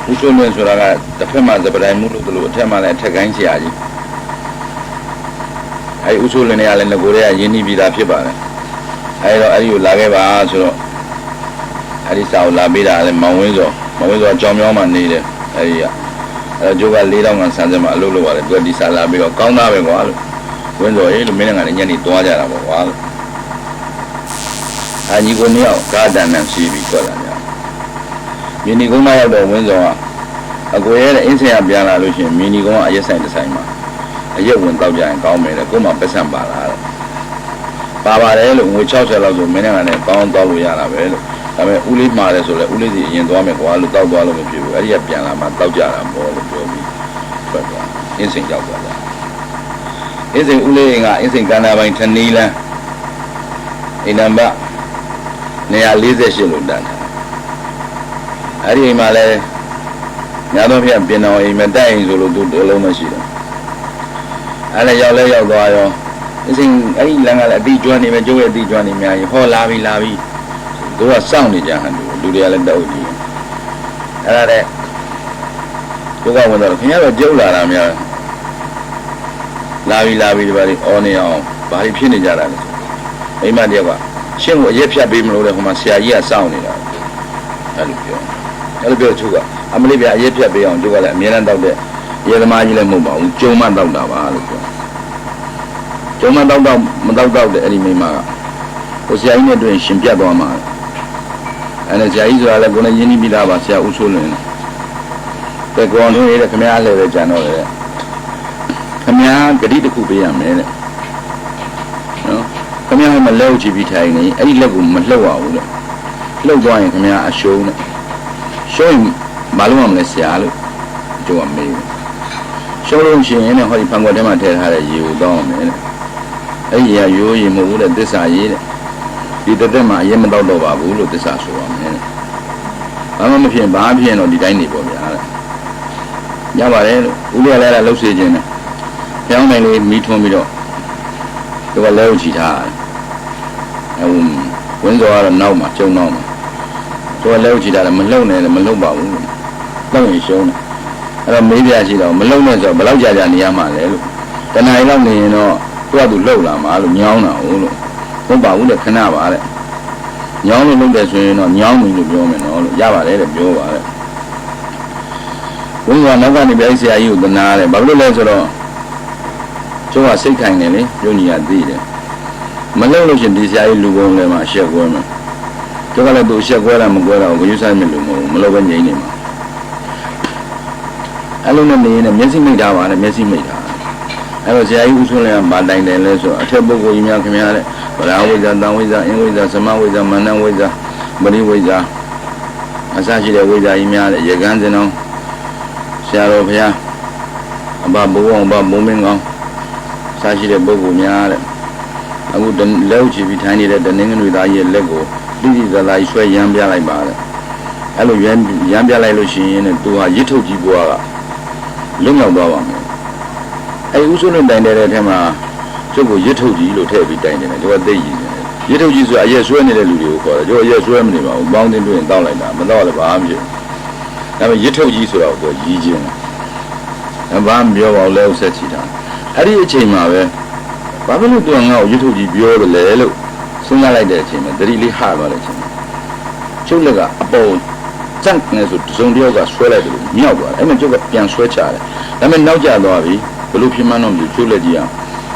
ဦးစိုးလွင်ဆိုတာကတစ်ဖက်မှာစပရိုင်မှုလို့တို့အထက်မှာလည်းအထက်ကိုင်းဆရာကြီးအဲဦးစိုးလွင်တွေကလည်းငကိုတွေကရင်းနှီးပြီးသားဖြစ်ပါတယ်အဲတော့အဲ့ဒီကိုလာခဲ့ပါဆိုတော့အဲ့ဒီစာကိုလာပေးတာလည်းမောင်ဝင်းစောကြောင်မြောင်းမှာနေတယ်အဲ့ဒီကအဲ့တော့ကျိုးက4000ခန်းဆန်းစက်မှာအလုပ်လုပ်ရတယ်သူကဒီစာလာပြီးတော့ကောင်းသားပဲကွာလို့ဝင်းစောအေးလို့မင်းနဲ့ကလည်းညနေသွားကြတာပေါ့ကွာလို့အညီကိုနှစ်ယောက်ကားတန်တန်ရှိပြီးထွက်လာကြမီနီကုန်းမရောက်တော့ဝင်းစောကအကိုရဲတဲ့အင်းစင်ရပြန်လာလို့ရှိရင်မီနီကုန်းကအရက်ဆိုင်တစ်ဆိုင်မှာအရက်ဝင်တောက်ကြရင်ကောင်းမယ်တဲ့ကို့မှာပတ်စံပါလာတဲ့ပါပါတယ်လို့ငွေ60လောက်ဆိုမင်းနဲ့ကလည်းကောင်းတောက်လို့ရတာပဲလို့ဒါပေမဲ့ဦးလေးမှားတယ်ဆိုလဲဦးလေးစီအရင်သွားမယ်ကွာလို့တောက်သွားလို့မဖြစ်ဘူးအဲ့ဒီကပြန်လာမှတောက်ကြတာပေါ့လို့ပြောပြီးထွက်သွားအင်းစင်ရောက်သွားတာအင်းစင်ဦးလေးကအင်းစင်ကန္နာပိုင်းထနီးလန်းအိမ်နံပါတ်148လို့တန်းထားအဲ့ဒီအိမ်မှာလဲညတော့ပြန်ပြင်တော်အိမ်မတက်အိမ်ဆိုလို့သူတလုံးမရှိတော့အဲ့ဒါရောက်လဲရောက်သွားရောအင်းစင်အဲ့ဒီလမ်းကလည်းအတိကျွမ်းနေမယ်ကျိုးရဲ့အတိကျွမ်းနေများရင်ဟောလာပြီသူကစောင့်နေကြဟန်လူတွေကလည်းတောက်ကြည့်အဲ့ဒါတဲ့သူကဝင်တော့ခင်ဗျားတော့ကြုတ်လာတာများလာပြီဒီပါလေးအော်နေအောင်ဘာလို့ဖြစ်နေကြတာလဲအိမ်မတယောက်ကရှင်းကိုအရက်ဖြတ်ပေးမလို့တဲ့ဟိုမှာဆရာကြီးကစောင့်နေတာအဲ့လိုပြောသူကအမလေးပြအရက်ဖြတ်ပေးအောင်သူကလည်းအမြဲတမ်းတောက်တဲ့ရေသမားကြီးလည်းမဟုတ်ပါဘူးကျုံမတောက်တာပါလို့ပြောကျုံမတောက်တော့မတောက်တဲ့အဲ့ဒီမိမကဟိုဆရာကြီးနဲ့တွေ့ရင်ရှင်ပြတ်သွားမှာအဲ့ဒါဆရာကြီးဆိုတာလည်းကိုယ်နဲ့ရင်းနှီးပြီးသားပါဆရာဦးဆိုးလွင်တဲ့ကောင်လေးတဲ့ခမရလည်းပဲကြံတော့တယ်ခမရဂတိတစ်ခုပေးရမယ်တဲ့နော်ခမရဟိုမှာလက်ဥချပြီးထိုင်နေအဲ့ဒီလက်ကိုမလှုပ်အောင်တဲ့လှုပ်သွားရင်ခမရအရှုံးတဲ့ရှုံးရင်မလုပ်အောင်လဲဆရာလို့ကြိုးကမေးတယ်ရှုံးလို့ရှိရင်လည်းဟောဒီဖန်ခွက်ထဲမှာထည့်ထားတဲ့ရေကိုတောင်းမယ်တဲ့အဲ့ဒီရိုးရေမဟုတ်ဘူးတဲ့သစ္စာရေးတဲ့ဒီတက်မှာအရင်မတော့တော့ပါဘူးလို့သစ္စာဆိုရမယ်ဘာမှမဖြစ်ဘာဖြစ်တော့ဒီတိုင်းနေပေါ့ဗျာရပါတယ်လို့ဦးလေးလည်းလှုပ်စေခြင်းနဲ့ကျောင်းတိုင်းလေးမီးထွန်းပြီးတော့သူကလဲဥချီထားဝင်းစောကတော့နောက်မှာကျုံနောက်မှာသူကလဲဥချီထားတယ်မလှုပ်နဲ့မလှုပ်ပါဘူးလှုပ်ရင်ရှုံးတယ်အဲ့တော့မေးပြရှိတော့မလှုပ်နဲ့ဆိုတော့ဘယ်လောက်ကြာနေရမှာလဲလို့တဏှာရီလောက်နေရင်တော့သူကလှုပ်လာမှာလို့ညောင်းတာဟုတ်လို့ဟုတ်ပါဘူးတဲ့ခဏပါတဲ့ညောင်းလို့လုပ်တယ်ဆိုရင်တော့ညောင်းပြီလို့ပြောမယ်နော်လို့ရပါတယ်တဲ့ပြောပါတဲ့ဘုရားနောက်ကနေပဲဆရာကြီးကိုသနာတယ်ဘာလို့လဲဆိုတော့ကျိုးကစိတ်ခိုင်တယ်လေညညီကသိတယ်မလုပ်လို့ရှင်ဒီဆရာကြီးလူကုန်းထဲမှာရှက်ကွဲမယ်ကျိုးကလည်းသူရှက်ကွဲတာမကွဲတာကိုယူဆိုင်မယ်လို့မဟုတ်ဘူးမလုပ်ပဲငြိမ်းနေမှာ အဲ့လိုနဲ့နေရင်မျက်စိမိတ်ထားပါနဲ့မျက်စိမိတ်ထားအဲ့တော့ဆရာကြီးဦးဆုံးလည်းမတိုင်တယ်လဲဆိုအထက်ပုဂ္ဂိုလ်ကြီးများခင်ဗျားတဲ့ဗလာဝိဇ္ဇာတန်ဝိဇ္ဇာအင်းဝိဇ္ဇာသမဝိဇ္ဇာမန္တဝိဇ္ဇာပရိဝိဇ္ဇာအစရှိတဲ့ဝိဇ္ဇာကြီးများတဲ့ရေကန်းစင်တော်ဆရာတော်ဘုရားအဘဘုံအောင်ဘဘုံမင်းကောင်းအစရှိတဲ့ပုဂ္ဂိုလ်များတဲ့အခုလက်ဥချပြီးထိုင်နေတဲ့တနင်္ဂနွေသားကြီးရဲ့လက်ကိုတိတိကျကျဆွဲရမ်းပြလိုက်ပါတဲ့အဲ့လိုရမ်းပြလိုက်လို့ရှိရင်သူဟာရစ်ထုတ်ကြီးဘွားကလွတ်မြောက်သွားပါမယ်အဲ့ဥဆုံးနဲ့တိုင်တဲ့အထက်မှာကျုပ်ကိုရစ်ထုတ်ကြီးလို့ထည့်ပြီးတိုင်တယ်ကျွန်တော်သိရည်တယ်ရစ်ထုတ်ကြီးဆိုတာအရက်ဆွဲနေတဲ့လူတွေကိုခေါ်တယ်ကျွန်တော်အရက်ဆွဲမနေပါဘူးပေါင်းတင်တွေ့ရင်တောက်လိုက်တာမတော့လည်းဘာမှမဖြစ်ဒါပေမဲ့ရစ်ထုတ်ကြီးဆိုတော့ကိုရည်ချင်းဘာမှပြောပါဘူးလဲဥဆက်ချီတာအဲ့ဒီအချိန်မှာပဲဘာဖြစ်လို့သူကငါ့ကိုရစ်ထုတ်ကြီးပြောတယ်လဲလို့စဉ်းစားလိုက်တဲ့အချိန်မှာသတိလေးဟာသွားတဲ့အချိန်မှာကျုပ်လက်ကအပေါ်စန့်နေဆိုစုံတယောက်ကဆွဲလိုက်တယ်လို့မြောက်သွားတယ်အဲ့မှာကျုပ်ကပြန်ဆွဲချတယ်ဒါပေမဲ့နောက်ကျသွားပြီဘလို့ဖြစ်မှန်းတော့မသိကျုပ်လက်ကြီးက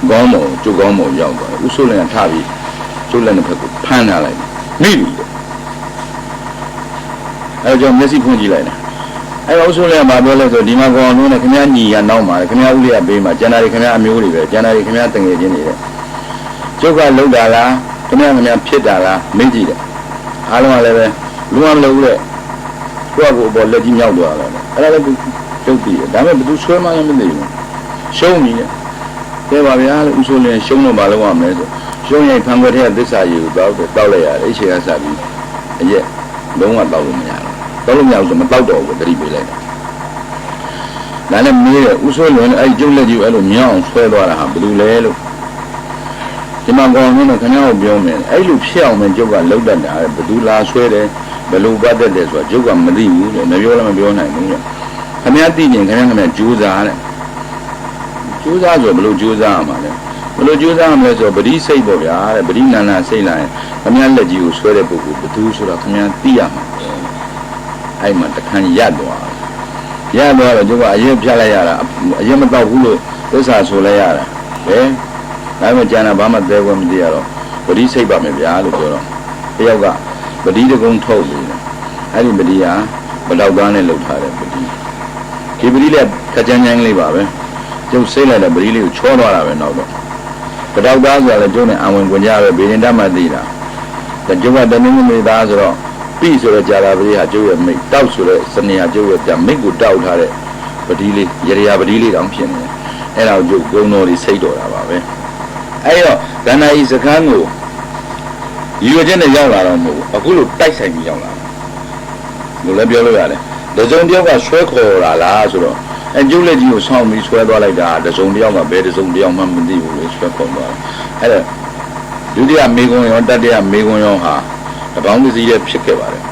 ခေါင်းပေါ်ကျုပ်ခေါင်းပေါ်ရောက်သွားတယ်ဥဆိုးလည်းထားပြီးကျုပ်လက်နှစ်ဖက်ကိုဖမ်းထားလိုက်မိပြီအဲ့တော့ကျွန်တော်မျက်စိဖွင့်ကြည့်လိုက်တယ်အဲ့တော့ဥဆိုးလည်းမပြောလဲဆိုဒီမှာကောင်လုံးနဲ့ခင်ဗျားညီရနောက်မှာခင်ဗျားဦးလေးကပေးမှာကျန်တာတွေခင်ဗျားအမျိုးတွေပဲကျန်တာတွေခင်ဗျားတငယ်ချင်းတွေပဲကျုပ်ကလှုပ်တာလားခင်ဗျားဖြစ်တာလားမေးကြည့်တယ်အားလုံးကလည်းပဲလူမမလုပ်ဘူးလေကိုယ့်ကိုယ်ပေါ်လက်ကြီးမြောက်သွားတယ်အဲ့ဒါလည်းကျုပ်ပြီးတယ်ဒါပေမဲ့ဘယ်သူဆွဲမှလည်းမသိဘူးရှုံးနေတယ်ကဲပါဗျာလို့ဥဆိုးလည်းရှုံးတော့မလုပ်ရမယ်ဆိုရှုံးရင်ဖန်ခွက်ထဲကသစ္စာရည်ကိုတောက်လိုက်ရတယ်အချိန်ကစပြီးအရက်လုံးဝတောက်လို့မရဘူးတောက်လို့မရဘူးဆိုမတောက်တော့ဘူးတတိပေးလိုက်တာဒါနဲ့မေးတယ်ဥဆိုးလည်းအဲ့ကျုပ်လက်ကြီးအဲ့လိုမြောက်အောင်ဆွဲသွားတာဟာဘယ်သူလဲလို့ဒီမှာကောင်မျိုးနဲ့ခင်ဗျားကိုပြောမယ်အဲ့လိုဖြစ်အောင်မကျုပ်ကလှုပ်တတ်တာဘယ်သူလာဆွဲတယ်ဘယ်လိုပတ်သက်တယ်ဆိုတော့ကျုပ်ကမသိဘူးလေမပြောလည်းမပြောနိုင်ဘူးလေခင်ဗျားသိရင်ခင်ဗျားကြိုးစားတယ်ကြိုးစားဆိုဘယ်လိုကြိုးစားရမှာလဲဘယ်လိုကြိုးစားရမလဲဆိုပရိစိတ်ပေါ့ဗျာတဲ့ပရိနာနာစိတ်လာရင်ခင်ဗျားလက်ကြီးကိုဆွဲတဲ့ပုဂ္ဂိုလ်ဘယ်သူဆိုတော့ခင်ဗျားသိရမှာအဲ့မှာတခန်းရပ်သွားတော့ကျုပ်ကအရင်ပြလိုက်ရတာအရင်မတော့ဘူးလို့သစ္စာဆိုလိုက်ရတာဘယ်ဒါမှကျန်တာဘာမှသဲဝဲမသိရတော့ပရိစိတ်ပါမယ်ဗျာလို့ပြောတော့တယောက်ကပရိတကုံထုတ်ပြီးတယ်အဲ့ဒီပရိဟာဗလောက်သားနဲ့လှုပ်ထားတဲ့ပရိဒီပရိလည်းခကြမ်းကြမ်းလေးပါပဲကျုပ်စိတ်လိုက်တဲ့ပရိလေးကိုချောသွားတာပဲနောက်တော့ဗလောက်သားဆိုတာလည်းကျုပ်နဲ့အဝင်ကွန်ကြပဲဘေရင်တတ်မှသိတာဒါကျုပ်ကတမင်းမေသားဆိုတော့ပြီဆိုတော့ကြာတာပရိဟာကျုပ်ရဲ့မိတ်တောက်ဆိုတဲ့စနေဟာကျုပ်ရဲ့ပြမိတ်ကိုတောက်ထားတဲ့ပရိလေးရရပရိလေးတောင်ဖြစ်နေတယ်အဲ့ဒါကိုကျုပ်ဂုံတော်ကြီးစိတ်တော်တာပါပဲအဲ့တော့ကန္နာဤစခန်းကိုရွေချက်နဲ့ရောက်လာတော့မဟုတ်ဘူးအခုလိုတိုက်ဆိုင်ပြီးရောက်လာလို့လည်းပြောလို့ရတယ်တစုံတယောက်ကဆွဲခေါ်လာလားဆိုတော့အကျုပ်လက်ကြီးကိုဆောင်းပြီးဆွဲသွားလိုက်တာတစုံတယောက်ကဘယ်တစုံတယောက်မှမသိဘူးလေဆွဲခေါ်သွားတယ်အဲ့ဒါဒုတိယမေကွန်ရောတတိယမေကွန်ရောဟာတပေါင်းပစ္စည်းရဲ့ဖြစ်ခဲ့ပါတယ်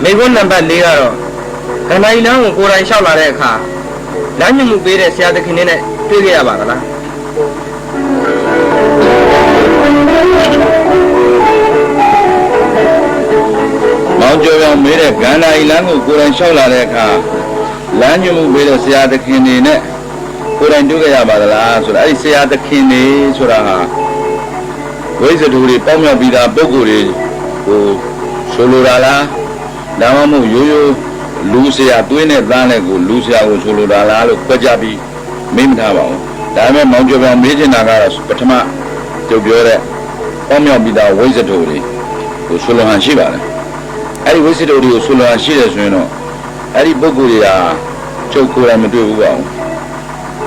မိခွန်းနံပါတ် 4ကတော့ခန္ဓာဤလမ်းကိုကိုယ်တိုင်လျှောက်လာတဲ့အခါလမ်းညွှန်မှုပေးတဲ့ဆရာသခင်နဲ့တွေ့ခဲ့ရပါလားမောင်ကျော်ပြောင်မေးတဲ့ခန္ဓာဤလမ်းကိုကိုယ်တိုင်လျှောက်လာတဲ့အခါလမ်းညွှန်မှုပေးတဲ့ဆရာသခင်တွေနဲ့ကိုယ်တိုင်တွေ့ခဲ့ရပါသလားဆိုတော့အဲ့ဒီဆရာသခင်တွေဆိုတာဟာဝိဇ္ဇတူတွေပေါင်းမြောက်ပြီးသားပုဂ္ဂိုလ်တွေကိုဆိုလိုတာလားဒါမှမဟုတ်ရိုးရိုးလူဆရာသွေးနဲ့သားနဲ့ကိုလူဆရာကိုဆိုလိုတာလားလို့ခွဲခြားပြီးမေးမထားပါဘူးဒါပေမဲ့မောင်ကျော်ပြောင်မေးချင်တာကတော့ပထမကျုပ်ပြောတဲ့ပေါင်းမြောက်ပြီးသားဝိဇ္ဇတူတွေကိုဆိုလိုဟန်ရှိပါတယ်အဲ့ဒီဝိဇ္ဇတူတွေကိုဆိုလိုဟန်ရှိတယ်ဆိုရင်တော့အဲ့ဒီပုဂ္ဂိုလ်တွေကကျုပ်ကိုယ်တိုင်မတွေ့ဘူးပါဘူး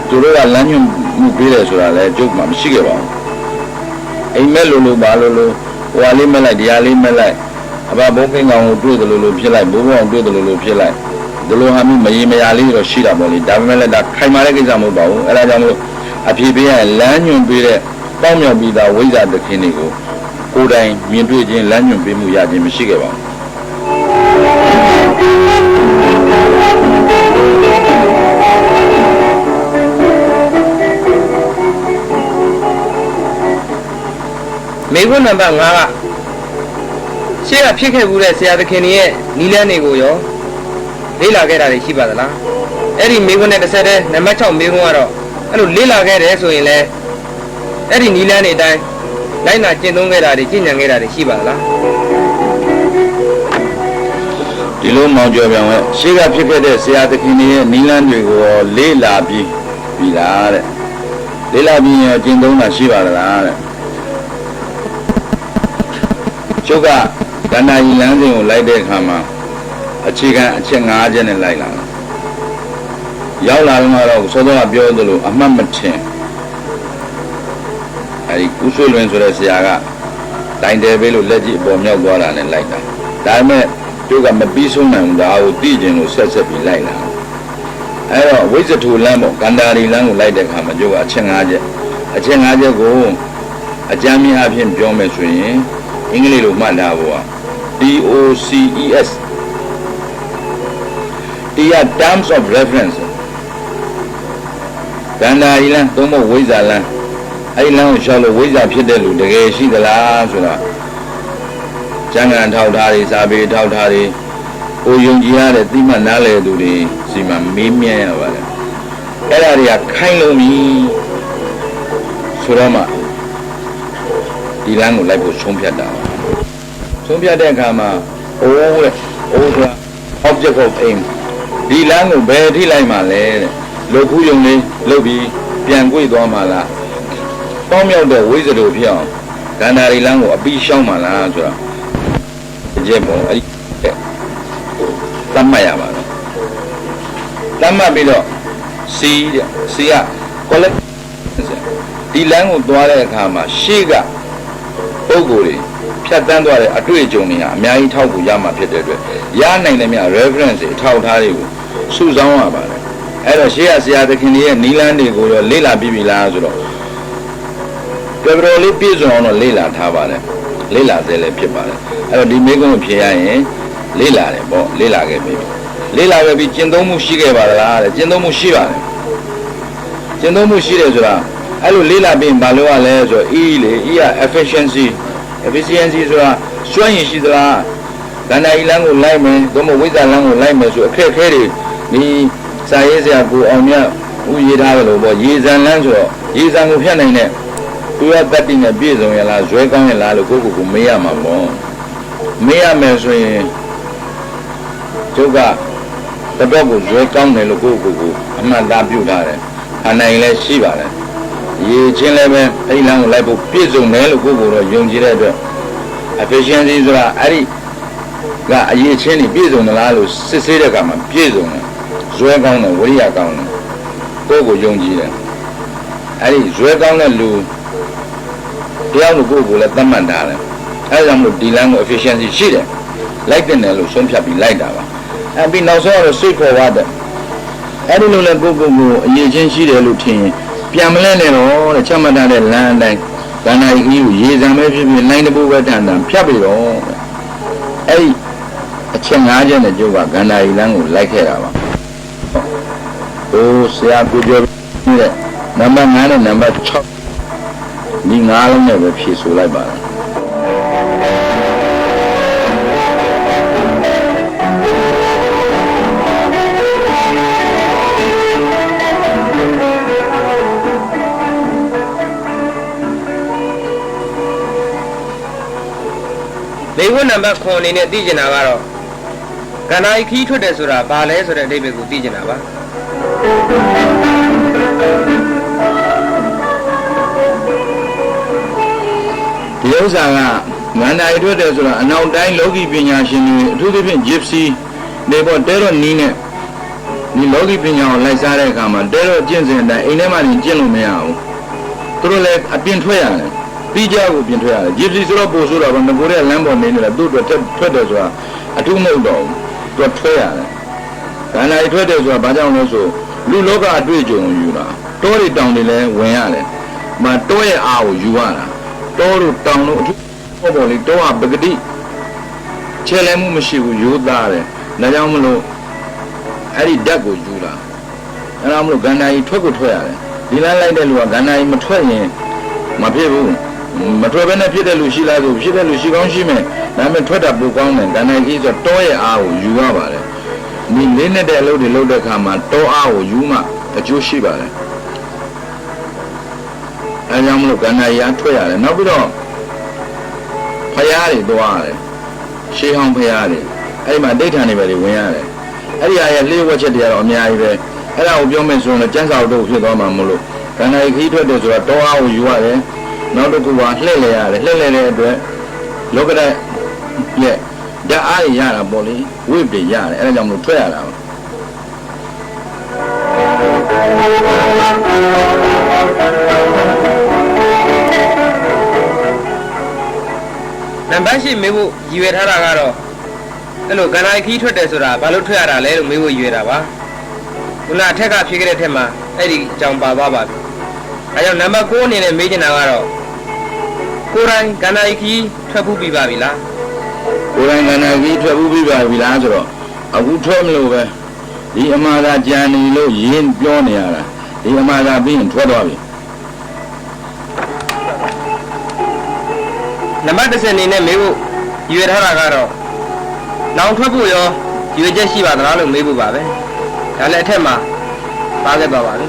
သူတို့ကလမ်းညွှန်မှုပေးတယ်ဆိုတာလည်းကျုပ်မှမရှိခဲ့ပါဘူးအိမ်မက်လိုပါလို့ဟိုဟာလေးမက်လိုက်တရားလေးမက်လိုက်အဘဘုံကင်းကောင်ကိုတွေ့တယ်လို့ဖြစ်လိုက်ဘိုးဘုံအောင်တွေ့တယ်လို့ဖြစ်လိုက်ဒီလိုဟာမျိုးမရေမရာလေးတော့ရှိတာပေါ့လေဒါပေမဲ့လည်းဒါခိုင်မာတဲ့ကိစ္စမဟုတ်ပါဘူးအဲဒါကြောင့်မို့အဖြေပေးရလမ်းညွှန်ပေးတဲ့ပေါင်းမြောက်ပြီးသားဝိဇ္ဇာသခင်တွေကိုကိုယ်တိုင်မြင်တွေ့ခြင်းလမ်းညွှန်ပေးမှုရခြင်းမရှိခဲ့ပါဘူးမိခွန်းနံပါတ် 5က ရှေ့ကဖြစ်ခဲ့ဘူးတဲ့ဆရာသခင်ရဲ့နီလန်းတွေကိုရောလေးလာခဲ့တာတွေရှိပါသလားအဲ့ဒီမိခွန်းနဲ့တစ်ဆက်တည်းနံပါတ်6မိခွန်းကတော့အဲ့လိုလေးလာခဲ့တယ်ဆိုရင်လည်းအဲ့ဒီနီလန်းတွေအတိုင်းလိုက်နာကျင့်သုံးခဲ့တာတွေကျင့်ကြံခဲ့တာတွေရှိပါသလားဒီလိုမောင်ကျော်ပြောင်ရဲ့ရှေ့ကဖြစ်ခဲ့တဲ့ဆရာသခင်ရဲ့နီလန်းတွေကိုလေးလာပြီးပြီလားတဲ့လေးလာပြီးရင်ကျင့်သုံးတာရှိပါသလားတဲ့ကျုပ်ကကန္နာရီလမ်းစဉ်ကိုလိုက်တဲ့အခါမှာအခြေခံအချက်5ချက်နဲ့လိုက်လာတယ်ရောက်လာတော့စောစောကပြောသလိုအမှတ်မထင်အဲဒီကုဆွေလွင်ဆိုတဲ့ဆရာကတိုင်တယ်ပဲလို့လက်ကြီးအပေါ်မြောက်သွားတာနဲ့လိုက်တာဒါပေမဲ့ကျုပ်ကမပြီးဆုံးနိုင်ဘူးဒါကိုသိကျင်လို့ဆက်ပြီးလိုက်လာအဲတော့ဝိဇ္ဇထူလမ်းပေါ့ကန္တာရီလမ်းကိုလိုက်တဲ့အခါမှာကျုပ်ကအချက်5ချက်အချက်5ချက်ကိုအကြမ်းမြင်အဖြစ်ပြောမယ်ဆိုရင်အင်္ဂလိပ်လိုမှတ်ထားဖို့က DOCES တရား terms of reference ကန္တာရီလမ်းသုံးဖို့ဝိဇ္ဇာလမ်းအဲ့လမ်းကိုရှောက်လို့ဝိဇ္ဇာဖြစ်တဲ့လူတကယ်ရှိသလားဆိုတာကျမ်းဂန်ထောက်ထားတွေစာပေထောက်ထားတွေကိုယုံကြည်ရတဲ့သိမှတ်နားလည်သူတွေစီမှာမေးမြန်းရပါတယ်အဲ့ဒါတွေကခိုင်းလို့ပြီဆိုတော့မှဒီလမ်းကိုလိုက်ဖို့ဆုံးဖြတ်တာပါဆုံးဖြတ်တဲ့အခါမှာအိုးဆိုတာ object of aim ဒီလမ်းကိုဘယ်ထိလိုက်မှလဲတဲ့လုတ်ခုယုံလေးလုတ်ပြီးပြန်ကြွေသွားမှလားပေါင်းမြောက်တဲ့ဝိဇ္ဇတို့ဖြစ်အောင်ကန္တာရီလမ်းကိုအပြီးရှောင်းမှလားဆိုတာအကျက်ပေါ်အဲ့ဒီသတ်မှတ်ရပါတော့သတ်မှတ်ပြီးတော့ C တဲ့ C က collect ဒီလမ်းကိုသွားတဲ့အခါမှာရှေ့ကပုံကိုယ်တွေဖြတ်တန်းသွားတဲ့အတွေ့အကြုံတွေဟာအများကြီးထောက်ကူရမှာဖြစ်တဲ့အတွက်ရနိုင်တဲ့မြ reference တွေထောက်ထားတွေကိုစုဆောင်းရပါတယ်အဲ့တော့ရှေ့ကဆရာသခင်ရဲ့နီလန်းတွေကိုရောလေ့လာပြီးပြီလားဆိုတော့တော်တော်လေးပြည့်စုံအောင်တော့လေ့လာထားပါတယ်လေ့လာသေးလည်းဖြစ်ပါတယ်အဲ့တော့ဒီမိကုံးကိုဖြေရရင်လေ့လာတယ်ပေါ့လေ့လာခဲ့ပြီလေ့လာခဲ့ပြီးကျင့်သုံးမှုရှိခဲ့ပါလားတဲ့ကျင့်သုံးမှုရှိပါတယ်ကျင့်သုံးမှုရှိတယ်ဆိုတာအဲ့လိုလေ့လာပြီးဘာလို့ရလဲဆိုတော့ E လေ E က efficiency ဆိုတာစွမ်းရည်ရှိသလားကန္နာရီလမ်းကိုလိုက်မယ်သို့မဟုတ်ဝိဇ္ဇာလမ်းကိုလိုက်မယ်ဆိုအခက်အခဲတွေဒီစာရေးဆရာကိုအောင်မြတ်ဦးရေးထားတယ်လို့ပေါ့ရေစံလမ်းဆိုတော့ရေစံကိုဖြတ်နိုင်တဲ့သူရတတိနဲ့ပြည့်စုံရလားဇွဲကောင်းရလားလို့ကိုမေးရမှာပေါ့မေးရမယ်ဆိုရင်ကျုပ်ကတတော့ကိုဇွဲကောင်းတယ်လို့ကိုအမှန်သားပြုထားတယ်အနိုင်လည်းရှိပါတယ်ရေချင်းလည်းပဲအဲ့လမ်းကိုလိုက်ဖို့ပြည့်စုံတယ်လို့ကိုတော့ယုံကြည်တဲ့အတွက် efficiency ဆိုတာအဲ့ဒီကအရေးချင်းနေပြည့်စုံသလားလို့စစ်ဆေးတဲ့အခါမှာပြည့်စုံတယ်ဇွဲကောင်းတယ်ဝိရိယကောင်းတယ်ကိုယုံကြည်တယ်အဲ့ဒီဇွဲကောင်းတဲ့လူတယောက်ကိုလည်းသတ်မှတ်ထားတယ်အဲဒါကြောင့်မို့ဒီလမ်းကို efficiency ရှိတယ်လိုက်တဲ့နယ်လို့ဆုံးဖြတ်ပြီးလိုက်တာပါအဲပြီးနောက်ဆုံးတော့ straight forward အဲ့ဒီလိုလဲကိုအရေးချင်းရှိတယ်လို့ထင်ရင်ပြန်မလဲနဲ့တော့တဲ့ချက်မှတ်ထားတဲ့လမ်းအတိုင်းကန္နာကြီးကိုရေစံပဲဖြစ်ဖြစ်လိုင်းတပူပဲတန်ဖြတ်ပြီးတော့အဲ့ဒီအချက်5ချက်နဲ့ကျုပ်ကကန္နာကြီးလမ်းကိုလိုက်ခဲ့တာပါဟိုဆရာကိုပြောတဲ့နံပါတ်9နဲ့နံပါတ်6ဒီ9လုံးနဲ့ပဲဖြည့်ဆိုလိုက်ပါလားမိခွန်းနံပါတ်9အနေနဲ့သိကျင်တာကတော့ကန္နာရီခီးထွက်တယ်ဆိုတာဘာလဲဆိုတဲ့အဓိပ္ပာယ်ကိုသိကျင်တာပါဒီဥစ္စာကငန္ဓာရီထွက်တယ်ဆိုတာအနောက်တိုင်းလောကီပညာရှင်တွေအထူးသဖြင့် gypsy နေပေါ်တဲတော့နီးနဲ့ဒီလောကီပညာကိုလိုက်စားတဲ့အခါမှာတဲတော့ကျင့်စဉ်အတိုင်းအိမ်ထဲမှာနေကျင့်လို့မရဘူးသူတို့လည်းအပြင်ထွက်ရတယ်ပြီးကြကိုပြင်ထွက်ရတယ် gypsy ဆိုတော့ပို့ဆိုတော့ငကိုတဲ့လမ်းပေါ်နေနေတာသူ့အတွက်ထွက်တယ်ဆိုတာအထူးမဟုတ်တော့ဘူးသူထွက်ရတယ်ကန္ဓာရီထွက်တယ်ဆိုတာဘာကြောင့်လဲဆိုလူလောကအတွေ့အကြုံကိုယူတာတောတွေတောင်တွေလည်းဝင်ရတယ်မှာတောရဲ့အားကိုယူရတာတောတို့တောင်တို့အထူးပေါ်လေတောဟာပဂတိချဲလဲမှုမရှိဘူးရိုးသားတယ်ဒါကြောင့်မလို့အဲ့ဒီဓာတ်ကိုယူလာအဲ့ဒါမလို့ကန္နာရီထွက်ကိုထွက်ရတယ်ဒီလမ်းလိုက်တဲ့လူကကန္နာရီမထွက်ရင်မဖြစ်ဘူးမထွက်ဘဲနဲ့ဖြစ်တဲ့လူရှိလားဆိုဖြစ်တဲ့လူရှိကောင်းရှိမယ် ဒါပေမဲ့ထွက်တာပိုကောင်းတယ်ကန္နာကြီးဆိုတောရဲ့အားကိုယူရပါတယ်ဒီလေးနဲ့တဲ့အလုပ်တွေလုပ်တဲ့အခါမှာတောအားကိုယူမှအကျိုးရှိပါတယ်အဲကြောင့်မလို့ကန္နာကြီးအားထွက်ရတယ်နောက်ပြီးတော့ဖယားတွေသွားရတယ်ရှေးဟောင်းဖယားတွေအဲ့ဒီမှာဒိဋ္ဌာန်တွေပဲဝင်ရတယ်အဲ့ဒီအရာလျှို့ဝှက်ချက်တွေကတော့အများကြီးပဲအဲ့ဒါကိုပြောမယ်ဆိုရင်ကျန်းစာတို့ဖြစ်သွားမှာမလို့ကန္နာကြီးခီးထွက်တယ်ဆိုတာတောအားကိုယူရတယ်နောက်တစ်ခုကလှည့်လေရတယ်လှည့်လေတဲ့အတွက်လောကတဲ့ရဲ့ဓာတ်အားရတာပေါ့လေဝိပ္ပိရတယ်အဲ့ဒါကြောင့်မလို့ထွက်ရတာပါနံပါတ်ရှိမေးဖို့ရည်ရွယ်ထားတာကတော့အဲ့လိုကန္နာခီးထွက်တယ်ဆိုတာဘာလို့ထွက်ရတာလဲလို့မေးဖို့ရည်ရွယ်တာပါခုနအထက်ကဖြေခဲ့တဲ့ထက်မှာအဲ့ဒီအကြောင်းပါသွားပါပြီအဲကြောင့်နံပါတ်9အနေနဲ့မေးချင်တာကတော့ကိုယ်တိုင်ကန္နာခီးထွက်ဖို့ပြီးပါပြီလားကိုယ်တိုင်ကန္နာခီးထွက်ဖို့ပြီးပါပြီလားဆိုတော့အခုထွက်မလို့ပဲဒီအမှားသာကြံနေလို့ရင်းပြောနေရတာဒီအမှားသာပြီးရင်ထွက်သွားပြီနံပါတ်10အနေနဲ့မေးဖို့ရည်ရွယ်ထားတာကတော့နောင်ထွက်ဖို့ရောရည်ရွယ်ချက်ရှိပါသလားလို့မေးဖို့ပါပဲဒါလည်းအထက်မှာပါခဲ့ပါပါလေ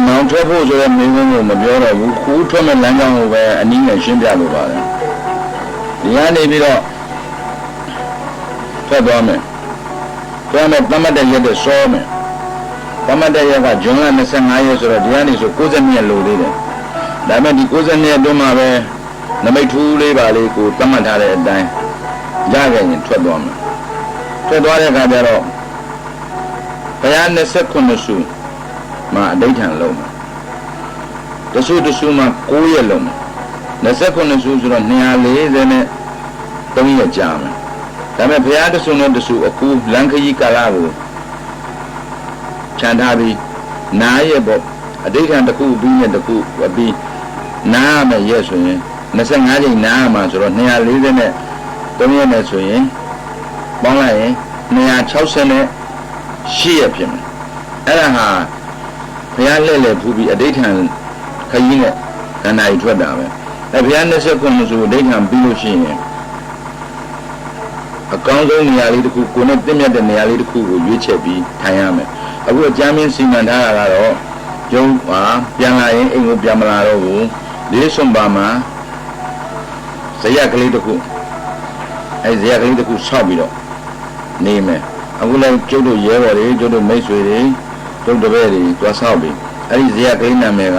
မောင်ထွက်ဖို့ဆိုတဲ့မိကုန်းကိုမပြောတော့ဘူးခူးထွက်မဲ့လမ်းကြောင်းကိုပဲအနည်းငယ်ရှင်းပြလိုပါတယ်ဒီကနေပြီးတော့ထွက်သွားမယ်ထွက်မယ်တမတ်တဲ့ရက်တော့စောမယ်တမတ်တဲ့ရက်ကဂျွန်လ25ရက်ဆိုတော့ဒီကနေဆို90ရက်လိုသေးတယ်ဒါပေမဲ့ဒီ90ရက်အတွင်းမှာပဲနမိတ်ထူးလေးပါလေးကိုတမတ်ထားတဲ့အတိုင်းရခဲ့ရင်ထွက်သွားမယ်ထွက်သွားတဲ့အခါကျတော့ဘုရား29စုမှာအဋိဌာန်လုံးမှာတဆူမှာ9ရက်လုံးမှာ29စုဆိုတော့240နဲ့3ရက်ကြာမယ်ဒါပေမဲ့ဘုရားတဆူနဲ့တဆူအခုလန်ခကြီးကာလကိုခြံထားပြီးနားရက်ပေါ့အဋိဌာန်တစ်ခုပြီးရက်တစ်ခုပြီးနားမယ်ရက်ဆိုရင်25ချိန်နားမှာဆိုတော့240နဲ့3ရက်နဲ့ဆိုရင်ပေါင်းလိုက်ရင်260နဲ့8ရက်ဖြစ်မယ်အဲ့ဒါဟာဘုရားလက်လက်ဖူးပြီးအဋိဌာန်ခကြီးနဲ့ကန္နာကြီးထွက်တာပဲအဲဘုရား29ဆိုအဋိဌာန်ပြီးလို့ရှိရင်အကောင်းဆုံးနေရာလေးတစ်ခုကိုယ်နဲ့တင့်မြတ်တဲ့နေရာလေးတစ်ခုကိုရွေးချယ်ပြီးထိုင်ရမယ်အခုအကြမ်းမြင့်စီမံထားတာကတော့ကျုံပါပြန်လာရင်အိမ်ကိုပြန်မလာတော့ဘူးလေးစွန်ပါမှာဇယကလေးတစ်ခုအဲဇယကလေးတစ်ခုဆောက်ပြီးတော့နေမယ်အခုလည်းကျုပ်တို့ရဲဘော်တွေကျုပ်တို့မိတ်ဆွေတွေကျုပ်တပည့်တွေတွားဆောက်ပြီးအဲ့ဒီဇယကလေးနာမည်က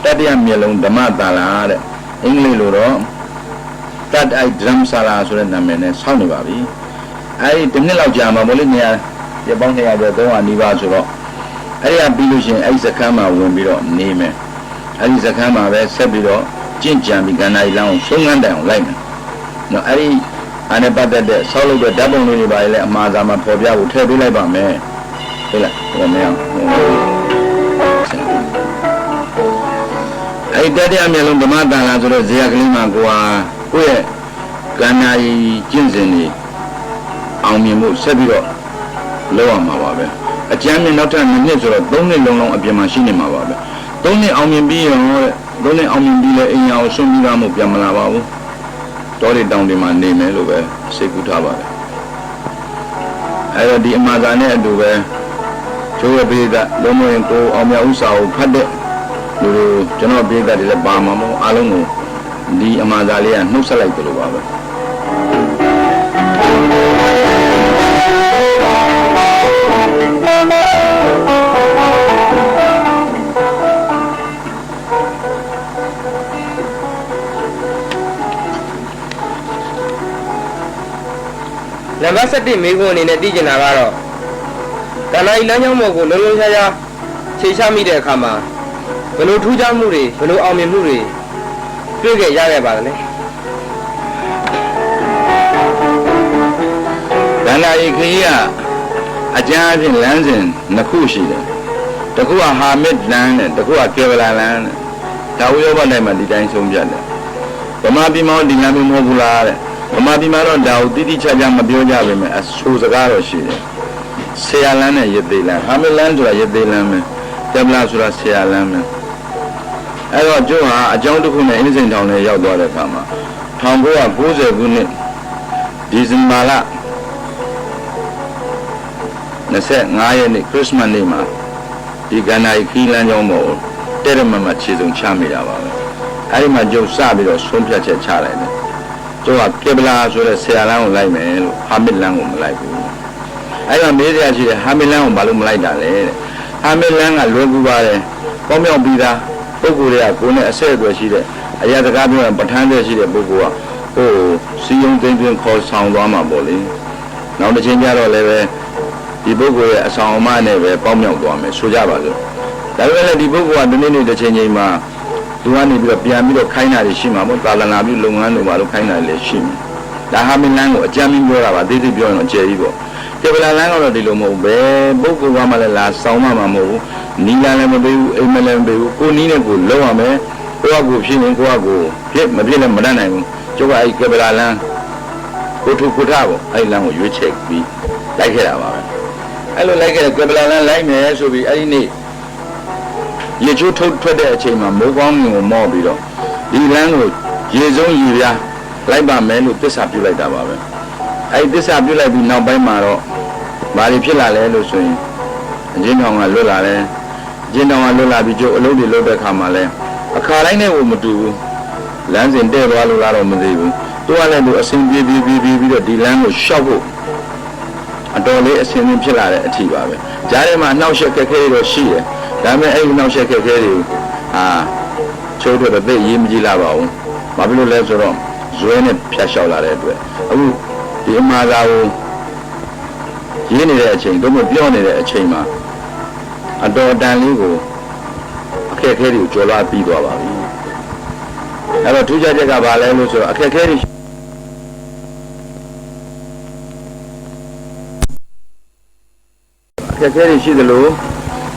တတ္တယမျက်လုံးဓမ္မတာလာတဲ့အင်္ဂလိပ်လိုတော့တတ်အိုက်ဒရမ်ဆာလာဆိုတဲ့နာမည်နဲ့ဆောက်နေပါပြီအဲဒီတစ်နှစ်လောက်ကြာမှာမို့လို့နေရာရပေါင်း200ကျော်300နီးပါးဆိုတော့အဲ့ဒီကပြီးလို့ရှိရင်အဲ့ဒီစခန်းမှာဝင်ပြီးတော့နေမယ်အဲ့ဒီစခန်းမှာပဲဆက်ပြီးတော့ကြင့်ကြံပြီးကန္နာရီလောင်းဆုံးငန်းတိုင်အောင်လိုက်မယ်နော်အဲ့ဒီအနေပတ်သက်တဲ့ဆောက်လုပ်တဲ့ဓာတ်ပုံလေးတွေပါလေအမှားစာမှာပေါ်ပြဖို့ထည့်ပေးလိုက်ပါမယ်ဟုတ်လားဟိုမင်းအဲ့ဒီတတိယမျက်လုံးဓမ္မတန်လာဆိုတော့ဇေယကလေးမှာကိုယ့်ရဲ့ကန္နာရီကျင့်စဉ်တွေအောင်မြင်မှုဆက်ပြီးတော့လုပ်ရမှာပါပဲအကျမ်းမြင့်နောက်ထပ်2နှစ်ဆိုတော့3နှစ်လုံးအပြင်မှာရှိနေမှာပါပဲ3နှစ်အောင်မြင်ပြီးရောတဲ့3နှစ်အောင်မြင်ပြီးလဲအိမ်အောင်ဆွံ့ပြီးသားမှုပြန်မလာပါဘူးတောတွေတောင်တွေမှာနေမယ်လို့ပဲစိတ်ကူးထားပါတယ်အဲ့တော့ဒီအမှားစာနဲ့အတူပဲကျိုးရပေးကလုံးဝကိုအောင်မြတ်ဥစ္စာကိုဖတ်တဲ့လူကျွန်တော်ပေးကတည်းကပါမှာမို့အားလုံးကိုဒီအမှားစာလေးကနှုတ်ဆက်လိုက်တယ်လို့ပါပဲနံပါတ်7မေးခွန်းအနေနဲ့သိချင်တာကတော့ကန္နာရီလမ်းကြောင်းပေါ်ကိုလုံးလုံးခြားခြားခြေချမိတဲ့အခါမှာဘယ်လိုထူးခြားမှုတွေဘယ်လိုအောင်မြင်မှုတွေတွေ့ခဲ့ရခဲ့ပါသလဲကန္နာရီခရီးကအကျမ်းအဖြစ်လမ်းစဉ်2ခုရှိတယ်တစ်ခုကဟာမစ်လမ်းနဲ့တစ်ခုကကေဗလာလမ်းနဲ့ဒါဝိရောဘတိုင်းမှာဒီတိုင်းဆုံးပြတယ်ဗမာပြည်မှာဒီလမ်းမျိုးမဟုတ်ဘူးလားတဲ့ဗမာပြည်မှာတော့ဒါကိုတိတိကျကျမပြောကြပါနဲ့အဆိုစကားတော့ရှိတယ်ဆရာလမ်းနဲ့ရသေးလမ်းဟာမစ်လမ်းဆိုတာရသေးလမ်းပဲကေဗလာဆိုတာဆရာလမ်းပဲအဲ့တော့ကျုံဟာအကြောင်းတစ်ခုနဲ့အင်းစိန်ထောင်ထဲရောက်သွားတဲ့အခါမှာ 1990ခုနှစ်ဒီဇင်ဘာလ25ရက်နေ့ခရစ်စမတ်နေ့မှာဒီကန္နာရီခီးလမ်းကြောင်းပေါ်တဲ့ရမမခြေစုံချမိတာပါပဲအဲ့ဒီမှာကျုပ်စပြီးတော့ဆုံးဖြတ်ချက်ချလိုက်တယ်ကျုပ်ကကေဗလာဆိုတဲ့ဆရာလမ်းကိုလိုက်မယ်လို့ဟာမစ်လမ်းကိုမလိုက်ဘူးအဲ့မှာမေးစရာရှိတယ်ဟာမစ်လမ်းကိုဘာလို့မလိုက်တာလဲတဲ့ဟာမစ်လမ်းကလွယ်ကူပါတယ်ပေါင်းမြောက်ပြီးသားပုဂ္ဂိုလ်တွေကကိုယ်နဲ့အဆက်အသွယ်ရှိတဲ့အရာတကားပြောရင်ပဋ္ဌာန်းတဲ့ရှိတဲ့ပုဂ္ဂိုလ်ကဟိုစီယုံသိမ့်သိမ့်ခေါ်ဆောင်သွားမှာပေါ့လေနောက်တစ်ချိန်ကျတော့လည်းပဲဒီပုဂ္ဂိုလ်ရဲ့အဆောင်အမနဲ့ပဲပေါင်းမြောက်သွားမယ်ဆိုကြပါစို့ဒါပေမဲ့လည်းဒီပုဂ္ဂိုလ်ကဒီနေ့တစ်ချိန်ချိန်မှာသူကနေပြီးတော့ပြန်ပြီးတော့ခိုင်းတာတွေရှိမှာပေါ့သာလနာပြုလုပ်ငန်းတွေမှာလို့ခိုင်းတာလည်းရှိမှာဒါဟာမင်းလန်းကိုအကြမ်းမင်းပြောတာပါသိသိပြောရင်တော့ကျေကြီးပေါ့ကေဗလာလန်းကတော့ဒီလိုမဟုတ်ပဲပုဂ္ဂိုလ်ကမှလည်းလာဆောင်မှမဟုတ်ဘူးနီလာလည်းမပေးဘူးအိမ်မလည်းမပေးဘူးကိုနီးနဲ့ကိုလုံးရမယ်ကိုယ့်အကူဖြစ်ရင်ကိုယ့်အကူဖြစ်မဖြစ်လည်းမတတ်နိုင်ဘူးကျုပ်ကအဲ့ကေဗလာလန်းကိုထုကိုထပေါ့အဲ့လန်းကိုရွေးချက်ပြီးလိုက်ခဲ့တာပါပဲအဲ့လိုလိုက်ခဲ့တဲ့ကေဗလာလန်းလိုက်မယ်ဆိုပြီးအဲ့ဒီနေ့ရေချိုးထုတ်ထွက်တဲ့အချိန်မှာမိုးကောင်းငင်ကိုမော့ပြီးတော့ဒီလမ်းကိုရေစုံရေပြားလိုက်ပါမယ်လို့သစ္စာပြုလိုက်တာပါပဲအဲ့ဒီသစ္စာပြုလိုက်ပြီးနောက်ပိုင်းမှာတော့ဘာတွေဖြစ်လာလဲလို့ဆိုရင်အချင်းတောင်ကလွတ်လာတယ်အချင်းတောင်ကလွတ်လာပြီးကျုပ်အလုပ်တွေလုပ်တဲ့အခါမှာလဲအခါတိုင်းနဲ့ကိုမတူဘူးလမ်းစဉ်တဲ့သွားလို့ကတော့မသိဘူးသူကလည်းသူအစဉ်ပြေးပြီးတော့ဒီလမ်းကိုရှောက်ဖို့အတော်လေးအစဉ်သင်ဖြစ်လာတဲ့အထီပါပဲကြားထဲမှာနှောက်ယှက်ခက်ခဲတော့ရှိတယ်ဒါပေမဲ့အဲ့ဒီနှောက်ယှက်ခက်ခဲတွေချိုးတော့သိရေးမကြည့်လာပါဘူးဘာဖြစ်လို့လဲဆိုတော့ဇွဲနဲ့ဖြတ်လျှောက်လာတဲ့အတွက်အခုဒီအမှားသာကိုရင်းနေတဲ့အချိန်တို့မပြောနေတဲ့အချိန်မှာအတော်တန်လေးကိုအခက်အခဲတွေကိုကျော်လွှားပြီးသွားပါပြီအဲ့တော့ထူးခြားချက်ကဘာလဲလို့ဆိုတော့အခက်အခဲတွေရှိသလို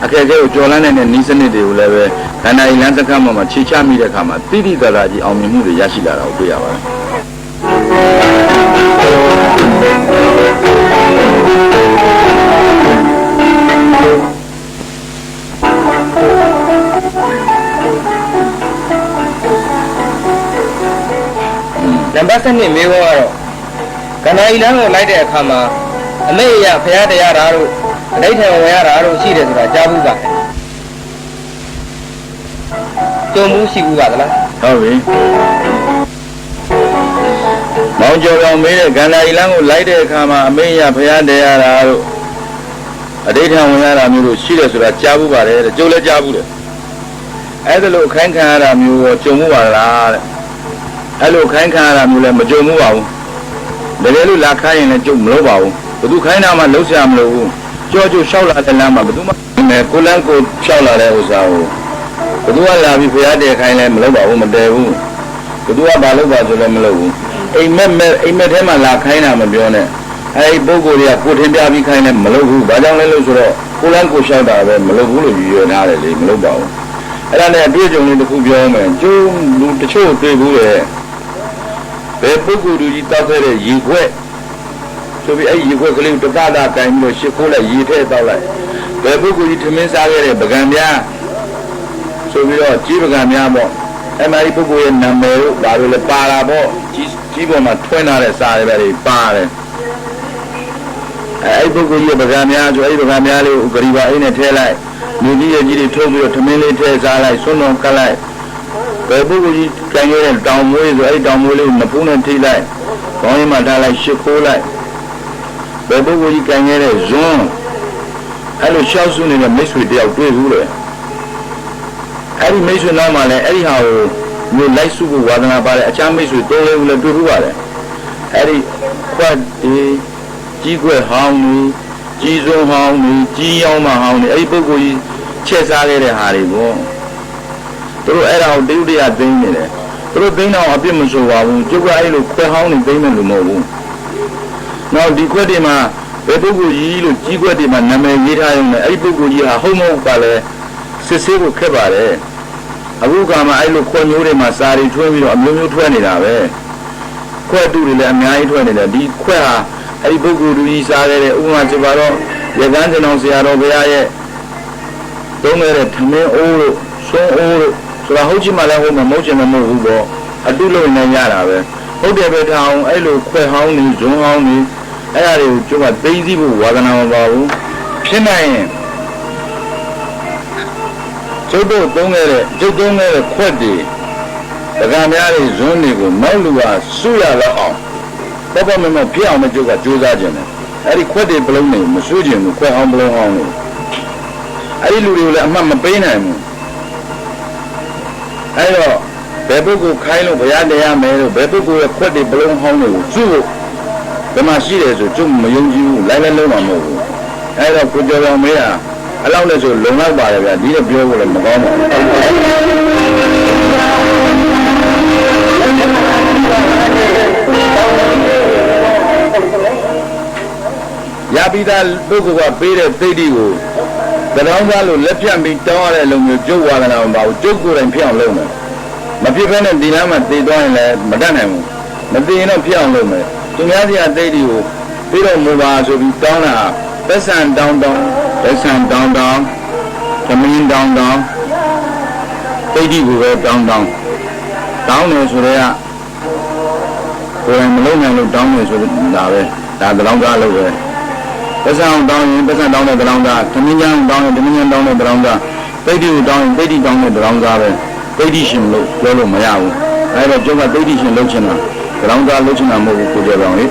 အခက်အခဲကိုကျော်လွှားနိုင်တဲ့နည်းစနစ်တွေကိုလည်းပဲခန္ဓာရင်လမ်းစကားမှာခြေချမိတဲ့အခါမှာတိတိကျကျကြီးအောင်မြင်မှုတွေရရှိလာတာကိုတွေ့ရပါတယ်နံပါတ်7မေးခွန်းကတော့ကန္နာရီလမ်းကိုလိုက်တဲ့အခါမှာအမေရဖရာတရားဓာတ်တို့အဋ္ဌံဝင်ရတာတို့ရှိတယ်ဆိုတာကြားဘူးပါတယ်ကြုံမှုရှိဘူးပါသလားဟုတ်ပြီမောင်ကျော်တော်မေးတဲ့ကန္နာရီလမ်းကိုလိုက်တဲ့အခါမှာအမေရဖရာတရားဓာတ်တို့အဋ္ဌံဝင်ရတာမျိုးတို့ရှိတယ်ဆိုတာကြားဘူးပါတယ်တဲ့ကျုပ်လည်းကြားဘူးတယ်အဲ့ဒါလို့ခိုင်းခံရတာမျိုးရောကြုံမှုပါလားတဲ့အဲ့လိုခိုင်းခံရတာမျိုးလည်းမကြုံဘူးပါဘူးတကယ်လို့လာခိုင်းရင်လည်းကြုံမလို့ပါဘူးဘသူခိုင်းတာမှလုံးဆရာမလို့ဘူးကြောလျှောက်လာတဲ့လမ်းမှာဘသူမှကိုလန်းကိုလျှောက်လာတဲ့ဥစ္စာကိုဘသူကလာပြီးဖရားတည်ခိုင်းလည်းမလုပ်ပါဘူးမတည်ဘူးဘသူကဘာလုပ်ပါဆိုလည်းမလုပ်ဘူးအိမ်မက်ထဲမှာလာခိုင်းတာမပြောနဲ့အဲဒီပုဂ္ဂိုလ်တွေကကိုထင်ပြပြီးခိုင်းလည်းမလုပ်ဘူးဘာကြောင့်လဲလို့ဆိုတော့ကိုလန်းကိုလျှောက်တာပဲမလုပ်ဘူးလို့ယူရထားတယ်လေမလုပ်ပါဘူးအဲ့ဒါနဲ့အတွေ့အကြုံလေးတစ်ခုပြောမယ်ကျိုးလူတချို့တွေ့ဘူးလေဘယ်ပုဂ္ဂိုလ်ကြီးတောက်ခဲ့တဲ့ရေခွက်ဆိုပြီးအဲ့ရေခွက်ကလေးတသားသားကင်ပြီးတော့ရှစ်ခိုးလိုက်ရေထဲတောက်လိုက်ဘယ်ပုဂ္ဂိုလ်ကြီးထမင်းစားခဲ့တဲ့ပကံပြားဆိုပြီးတော့ကြီးပကံပြားပေါ့အဲ့မှာဒီပုဂ္ဂိုလ်ရဲ့နာမည်တို့ဒါလိုလည်းပါလာပေါ့ကြီးပေါ်မှာထွန်းထားတဲ့စားတွေပဲပါတယ်အဲ့ပုဂ္ဂိုလ်ကြီးပကံပြားဆိုအဲ့ပကံပြားလေးကိုဂရီပါအိနဲ့ထဲလိုက်မြေကြီးရဲ့ကြီးတွေထုတ်ပြီးတော့ထမင်းလေးထဲစားလိုက်ဆွန်းတော်ကတ်လိုက်ဘယ်ပုဂ္ဂိုလ်ကြီးကံရတဲ့တောင်မွေးဆိုအဲ့တောင်မွေးလေးကိုမဖူးနဲ့ထိလိုက်ခေါင်းရင်းမှာထားလိုက်ရှစ်ခိုးလိုက်ဘယ်ပုဂ္ဂိုလ်ကြီးကံရတဲ့ဇွန်းအဲ့လိုရှောက်စုနေတဲ့မိတ်ဆွေတယောက်တွေ့ဘူးလေအဲ့ဒီမိတ်ဆွေနောက်မှာလည်းအဲ့ဒီဟာကိုမျိုးလိုက်စုဖို့ဝါဒနာပါတဲ့အခြားမိတ်ဆွေ၃-၄ဦးလည်းတွေ့ဘူးပါတယ်အဲ့ဒီခွက်ဒီကြီးခွက်ဟောင်းကြီးကြီးစွန်းဟောင်းကြီးကြီးရောင်းမဟောင်းကြီးအဲ့ဒီပုဂ္ဂိုလ်ကြီးချက်စားခဲ့တဲ့ဟာတွေပေါ့သူတို့အဲ့ဒါကိုတိတိယသိနေတယ်သူတို့သိတော့အပြစ်မဆိုပါဘူးကျုပ်ကအဲ့လိုခွဲဟောင်းနေသိနေလို့မဟုတ်ဘူးနောက်ဒီခွက်တွေမှာဘယ်ပုဂ္ဂိုလ်ကြီးလို့ကြီးခွက်တွေမှာနာမည်ရေးထားရုံနဲ့အဲ့ဒီပုဂ္ဂိုလ်ကြီးဟာဟုတ်မဟုတ်ပါလဲစစ်ဆေးဖို့ခက်ပါတယ်အခုကမှအဲ့လိုခွက်မျိုးတွေမှာစာရီထွင်းပြီးတော့အမျိုးမျိုးထွက်နေတာပဲခွက်တူတွေလည်းအများကြီးထွက်နေတယ်ဒီခွက်ဟာအဲ့ဒီပုဂ္ဂိုလ်ကြီးစားခဲ့တဲ့ဥပမာဆိုပါတော့ရကန်းကျွန်တော်ဆရာတော်ဘုရားရဲ့သုံးခဲ့တဲ့ထမင်းအိုးတို့ဆွန်းအိုးတို့ဆိုတာဟုတ်ချင်မှလည်းဟုတ်မှာမဟုတ်ချင်လည်းမဟုတ်ဘူးပေါ့အတုလို့နေရတာပဲ ဟုတ်တယ်ပဲထောင်အဲ့လိုခွဲဟောင်းနေဇွန်းဟောင်းနေအဲ့ဒါတွေကိုကျုပ်ကသိသိဖို့ဝါသနာမပါဘူးဖြစ်နိုင်ရင်ကျုပ်တို့သုံးခဲ့တဲ့ခွက်တွေတက္ကများတွေဇွန်းတွေကိုနောက်လူကစုရလောက်အောင်ပေါ့မဖြစ်အောင်မကျုပ်ကကြိုးစားခြင်းတယ်အဲ့ဒီခွက်တွေပလုံးနေမစုခြင်းဘူးခွက်ဟောင်းပလုံးဟောင်းနေအဲ့ဒီလူတွေကိုလည်းအမှတ်မပေးနိုင်ဘူးအဲ့တော့ဘယ်ပုဂ္ဂိုလ်ခိုင်းလို့ဘုရားတရားမယ်လို့ဘယ်ပုဂ္ဂိုလ်ရဲ့ခွက်တွေပလုံးဟောင်းတွေကိုစုဖို့ဒီမှာရှိတယ်ဆိုကျုပ်မယုံကြည်ဘူးလိုက်လုံးမှာမဟုတ်ဘူးအဲ့တော့ကိုကျော်တော်မေးတာအလောက်နဲ့ဆိုလုံလောက်ပါတယ်ဗျာဒီတော့ပြောဖို့လည်းမကောင်းပါဘူးရပိသားပုဂ္ဂိုလ်ကပေးတဲ့သိတိကိုတောင်းသားလို့လက်ဖြတ်ပြီးတောင်းရတဲ့လုံမျိုးကျုပ်ဝါဒနာမပါဘူးကျုပ်ကိုယ်တိုင်ဖြစ်အောင်လုပ်မယ်မဖြစ်ဘဲနဲ့ဒီလမ်းမှာတည်သွားရင်လည်းမတတ်နိုင်ဘူးမတည်ရင်တော့ဖြစ်အောင်လုပ်မယ်သူများစီအသိတိကိုပြီးတော့မူပါဆိုပြီးတောင်းတာသက်ဆန်တောင်းသမင်းတောင်းသိတိကိုပဲတောင်းတယ်ဆိုတော့ကိုယ်တိုင်မလုပ်နိုင်လို့တောင်းတယ်ဆိုတာပဲဒါတောင်းသားလို့ပဲသက်ဆန်တောင်းရင်သက်ဆန်တောင်းတဲ့တောင်းသားသမင်းချမ်းတောင်းရင်သမင်းချမ်းတောင်းတဲ့တောင်းသားသိတိကိုတောင်းရင်သိတိတောင်းတဲ့တောင်းသားပဲသိတိရှင်လို့ပြောလို့မရဘူးအဲဒါကျုပ်ကသိတိရှင်လုပ်ချင်တာတောင်းသားလုပ်ချင်တာမဟုတ်ဘူးကိုပြောပါဦး